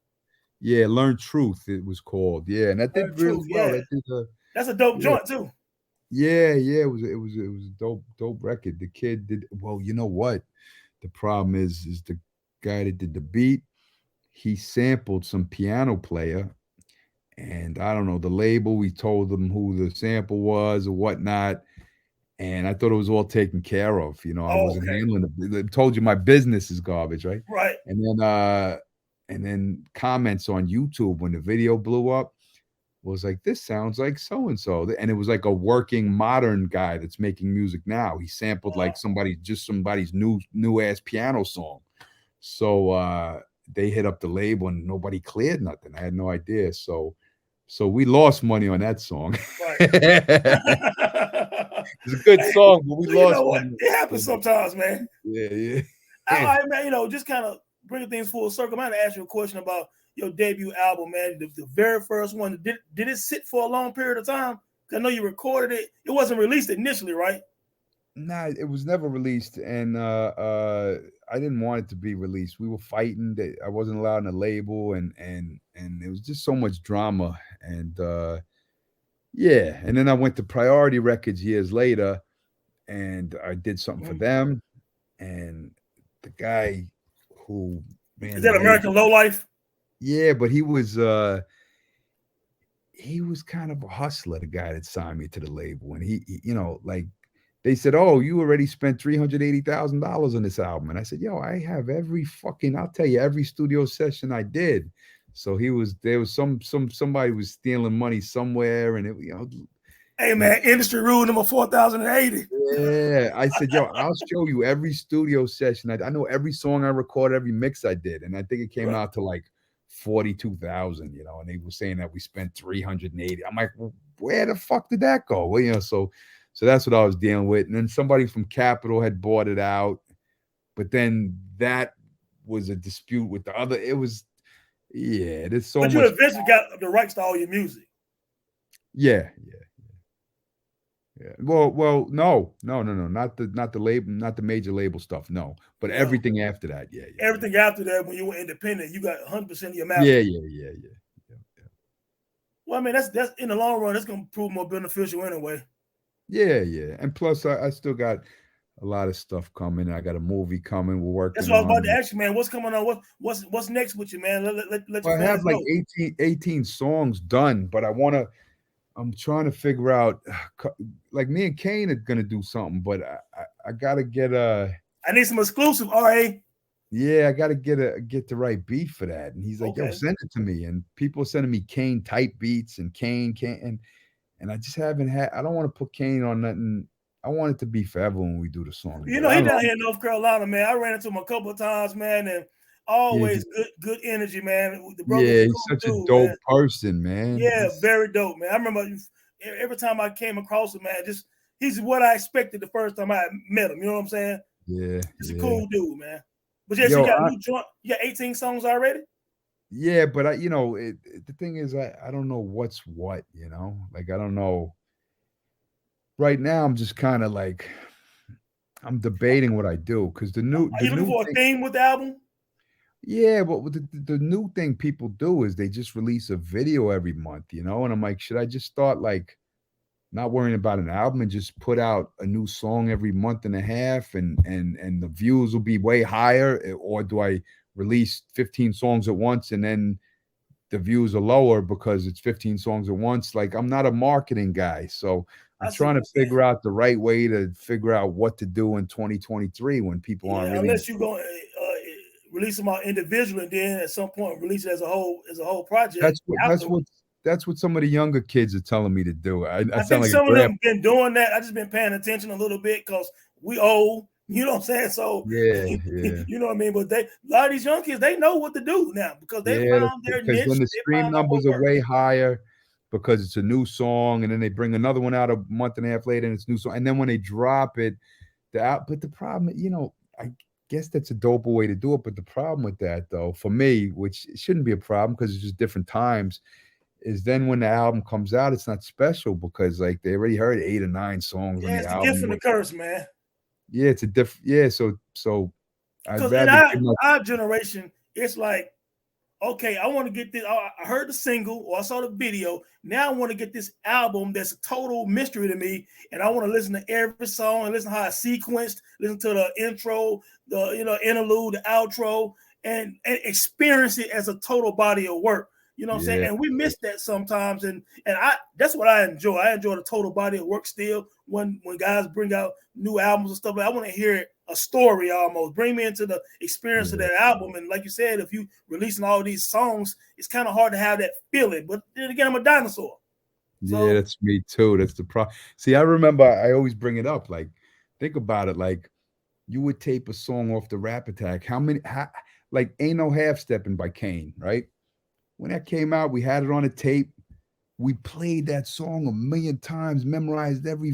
Yeah, Learn Truth, it was called. Yeah, and that did really well. Yeah. That's a dope joint too. Yeah, it was a dope record. The kid did well. You know what? The problem is the guy that did the beat, he sampled some piano player, and I don't know the label. We told them who the sample was or whatnot, and I thought it was all taken care of. I wasn't handling it. I told you my business is garbage, right? Right. And then comments on YouTube when the video blew up was like, "This sounds like so and so," and it was like a working modern guy that's making music now. He sampled like somebody's new ass piano song. So they hit up the label and nobody cleared nothing. I had no idea. So we lost money on that song. Right. It's a good song, but we lost money. It happens sometimes, man. Yeah. All right, man. Just kind of bringing things full circle. I'm going to ask you a question about your debut album, man. The very first one. Did it sit for a long period of time? Because I know you recorded it. It wasn't released initially, right? Nah, it was never released, and I didn't want it to be released. We were fighting that I wasn't allowed in the label, and it was just so much drama. And yeah, and then I went to Priority Records years later, and I did something for them, and the guy who is that American Lowlife? Yeah, but he was kind of a hustler, the guy that signed me to the label, and he like. They said, "Oh, you already spent $380,000 on this album." And I said, "Yo, I have I'll tell you every studio session I did." So there was somebody was stealing money somewhere, and hey man, industry rule number 4080. Yeah. I said, "Yo, I'll show you every studio session. I know every song I recorded, every mix I did." And I think it came out to like 42,000, and they were saying that we spent 380. I'm like, well, where the fuck did that go? Well, so that's what I was dealing with. And then somebody from Capitol had bought it out. But then that was a dispute with the other. It was, there's so much. But you eventually got the rights to all your music. Yeah. Well, no. Not the label, not the major label stuff. No. But everything after that, yeah. Everything after that, when you were independent, you got 100% of your master. Yeah. Well, I mean, that's in the long run, that's gonna prove more beneficial anyway. Yeah. And plus, I still got a lot of stuff coming. I got a movie coming. We're working. That's what I was about to ask you, man. What's coming on? What's next with you, man? Let I have like 18 songs done, but I'm trying to figure out, like me and Kane are gonna do something, but I gotta get I need some exclusive, RA. Yeah, I gotta get the right beat for that. And he's like, "Yo, send it to me." And people are sending me Kane type beats and Kane and I just haven't had. I don't want to put Kane on nothing. I want it to be forever when we do the song. He down here in North Carolina, man. I ran into him a couple of times, man, and Always good energy, man. The brother was Yeah, a he's cool such a dude, dope man. person, man. Yeah, very dope, man. I remember every time I came across him, man, he's what I expected the first time I met him. You know what I'm saying? Yeah, He's a yeah. cool dude, man. But yes, you Yo, got a new joint. You got 18 songs already. yeah, but the thing is, I don't know what's what, like I don't know. Right now, I'm just kind of like I'm debating what I do because Are the you looking new for a thing, theme with the album? yeah, but with the new thing people do is they just release a video every month, and I'm like, should I just start like not worrying about an album and just put out a new song every month and a half and the views will be way higher, or do I release 15 songs at once and then the views are lower because it's 15 songs at once? Like, I'm not a marketing guy, so I'm I see trying what to you're saying. figure out the right way to figure out what to do in 2023 when people aren't Yeah, really. unless you go release them out individually, and then at some point release it as a whole project That's what that's what afterwards. that's what some of the younger kids are telling me to do. I I sound think like a some of grandpa. them been doing that. I just been paying attention a little bit because we old. You know what I'm saying? So Yeah, yeah. you know what I mean. But a lot of these young kids, they know what to do now because they Yeah, found their because then niche. the They stream found out what numbers are works. way higher because it's a new song, and then they bring another one out a month and a half later, and it's new song. And then when they drop it, but the problem, I guess that's a dope way to do it. But the problem with that, though, for me, which shouldn't be a problem because it's just different times, is then when the album comes out, it's not special because like they already heard 8 or 9 songs on Yeah, the it's the gift album. and the curse, man. Yeah, it's a different. Yeah, so I'd Because in rather give my. our generation, it's like, okay, I want to get this. I heard the single or I saw the video. Now I want to get this album that's a total mystery to me, and I want to listen to every song and listen to how it's sequenced, listen to the intro, the interlude, the outro, and experience it as a total body of work. You know what I'm saying? Yeah, And we miss that sometimes, and I that's what I enjoy. I enjoy the total body of work still. When guys bring out new albums and stuff, I want to hear a story almost. Bring me into the experience of yeah. that album. And like you said, if you releasing all these songs, it's kind of hard to have that feeling. But then again, I'm a dinosaur. Yeah, So that's me too. That's the problem. See, I remember I always bring it up. Like, think about it. Like, you would tape a song off the Rap Attack. Like, Ain't No Half Stepping by Kane, right? When that came out, we had it on a tape. We played that song a million times, memorized every a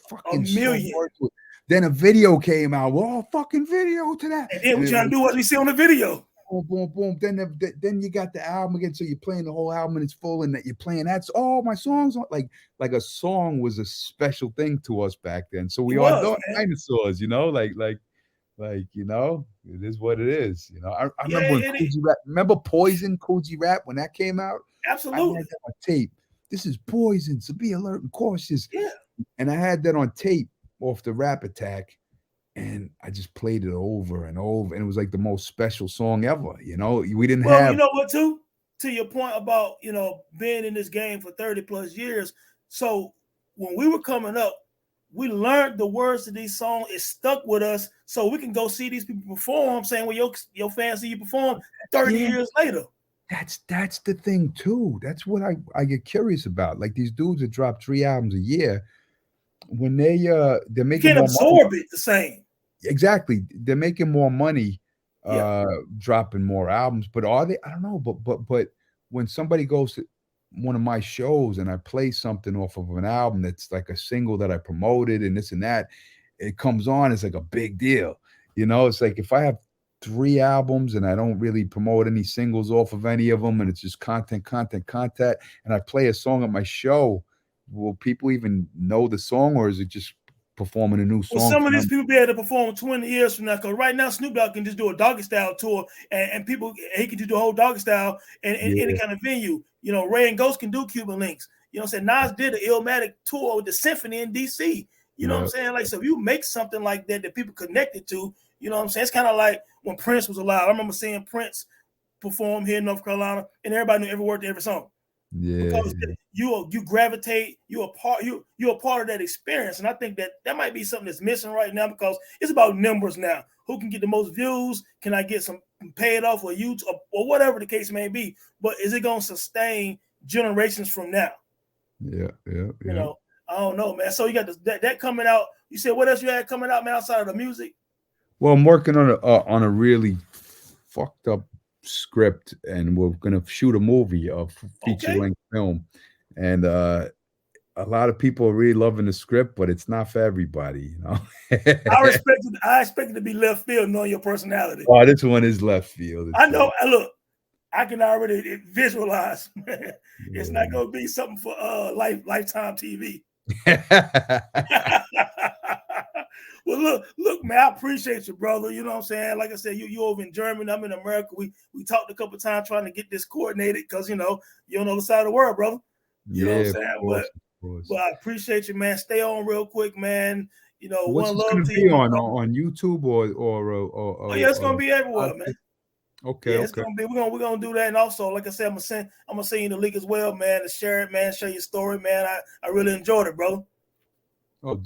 fucking song million. word to it. Then a video came out. Well, fucking video to that. And then And we it trying to was do what we see on the video. boom, boom, boom. Then you got the album again. So you're playing the whole album and it's full, and that you're playing that's all my songs. Like a song was a special thing to us back then. So It we are was, man. dinosaurs, it is what it is. I Yeah, remember when Coogee Rap. Remember Poison Coogee Rap when that came out? I had absolutely. that on tape. This is poison, so be alert and cautious. Yeah. And I had that on tape off the Rap Attack, and I just played it over and over, and it was like the most special song ever. We didn't Well, you have. know what, too? To your point about, being in this game for 30 plus years. So when we were coming up, we learned the words to these songs. It stuck with us, so we can go see these people perform. Saying, "Well, your fans see you perform 30 Yeah, years later." that's the thing too. That's what I get curious about. Like these dudes that drop 3 albums a year, when they're You making can't more money. absorb it the same. Exactly, they're making more money, Yeah. dropping more albums. But are they? I don't know. But when somebody goes to one of my shows and I play something off of an album that's like a single that I promoted and this and that, it comes on. It's like a big deal. It's like if I have 3 albums and I don't really promote any singles off of any of them, and it's just content, content, content, and I play a song at my show, will people even know the song, or is it just performing a new Well, song some for of these them? people be able to perform 20 years from now. Because right now, Snoop Dogg can just do a doggy style tour, and people he can just do a whole doggy style in any Yeah, kind of venue. Ray and Ghost can do Cuban Links. You know what I'm saying? Nas did an Illmatic tour with the Symphony in DC. You know what I'm yeah, saying? Like, so if you make something like that people connected to, you know what I'm saying? It's kind of like when Prince was alive. I remember seeing Prince perform here in North Carolina, and everybody knew every word to every song yeah, because you gravitate, you're a part of that experience. And I think that might be something that's missing right now because it's about numbers now. Who can get the most views? Can I get some paid off or YouTube or whatever the case may be? But is it going to sustain generations from now? yeah, yeah, You yeah. know, I don't know, man. So you got that coming out. You said what else you had coming out, man, outside of the music? Well, I'm working on a really fucked up script, and we're gonna shoot a movie, a feature Okay. length film, and a lot of people are really loving the script, but it's not for everybody, you know. I expect it to be left field, knowing your personality. Oh, this one is left field. I know. Look, I can already visualize. It's not gonna be something for Lifetime TV. Well, look, man, I appreciate you, brother. You know what I'm saying? Like I said, you over in Germany, I'm in America. We talked a couple of times trying to get this coordinated because you're on the other side of the world, brother. You know what I'm saying? But I appreciate you, man. Stay on real quick, man. What's one this love gonna to be you. on YouTube or Oh yeah, it's gonna be everywhere, man. Okay, yeah, it's gonna be. We're gonna do that, and also, like I said, I'm gonna send you the link as well, man. To share it, man. Share your story, man. I really enjoyed it, brother. Oh,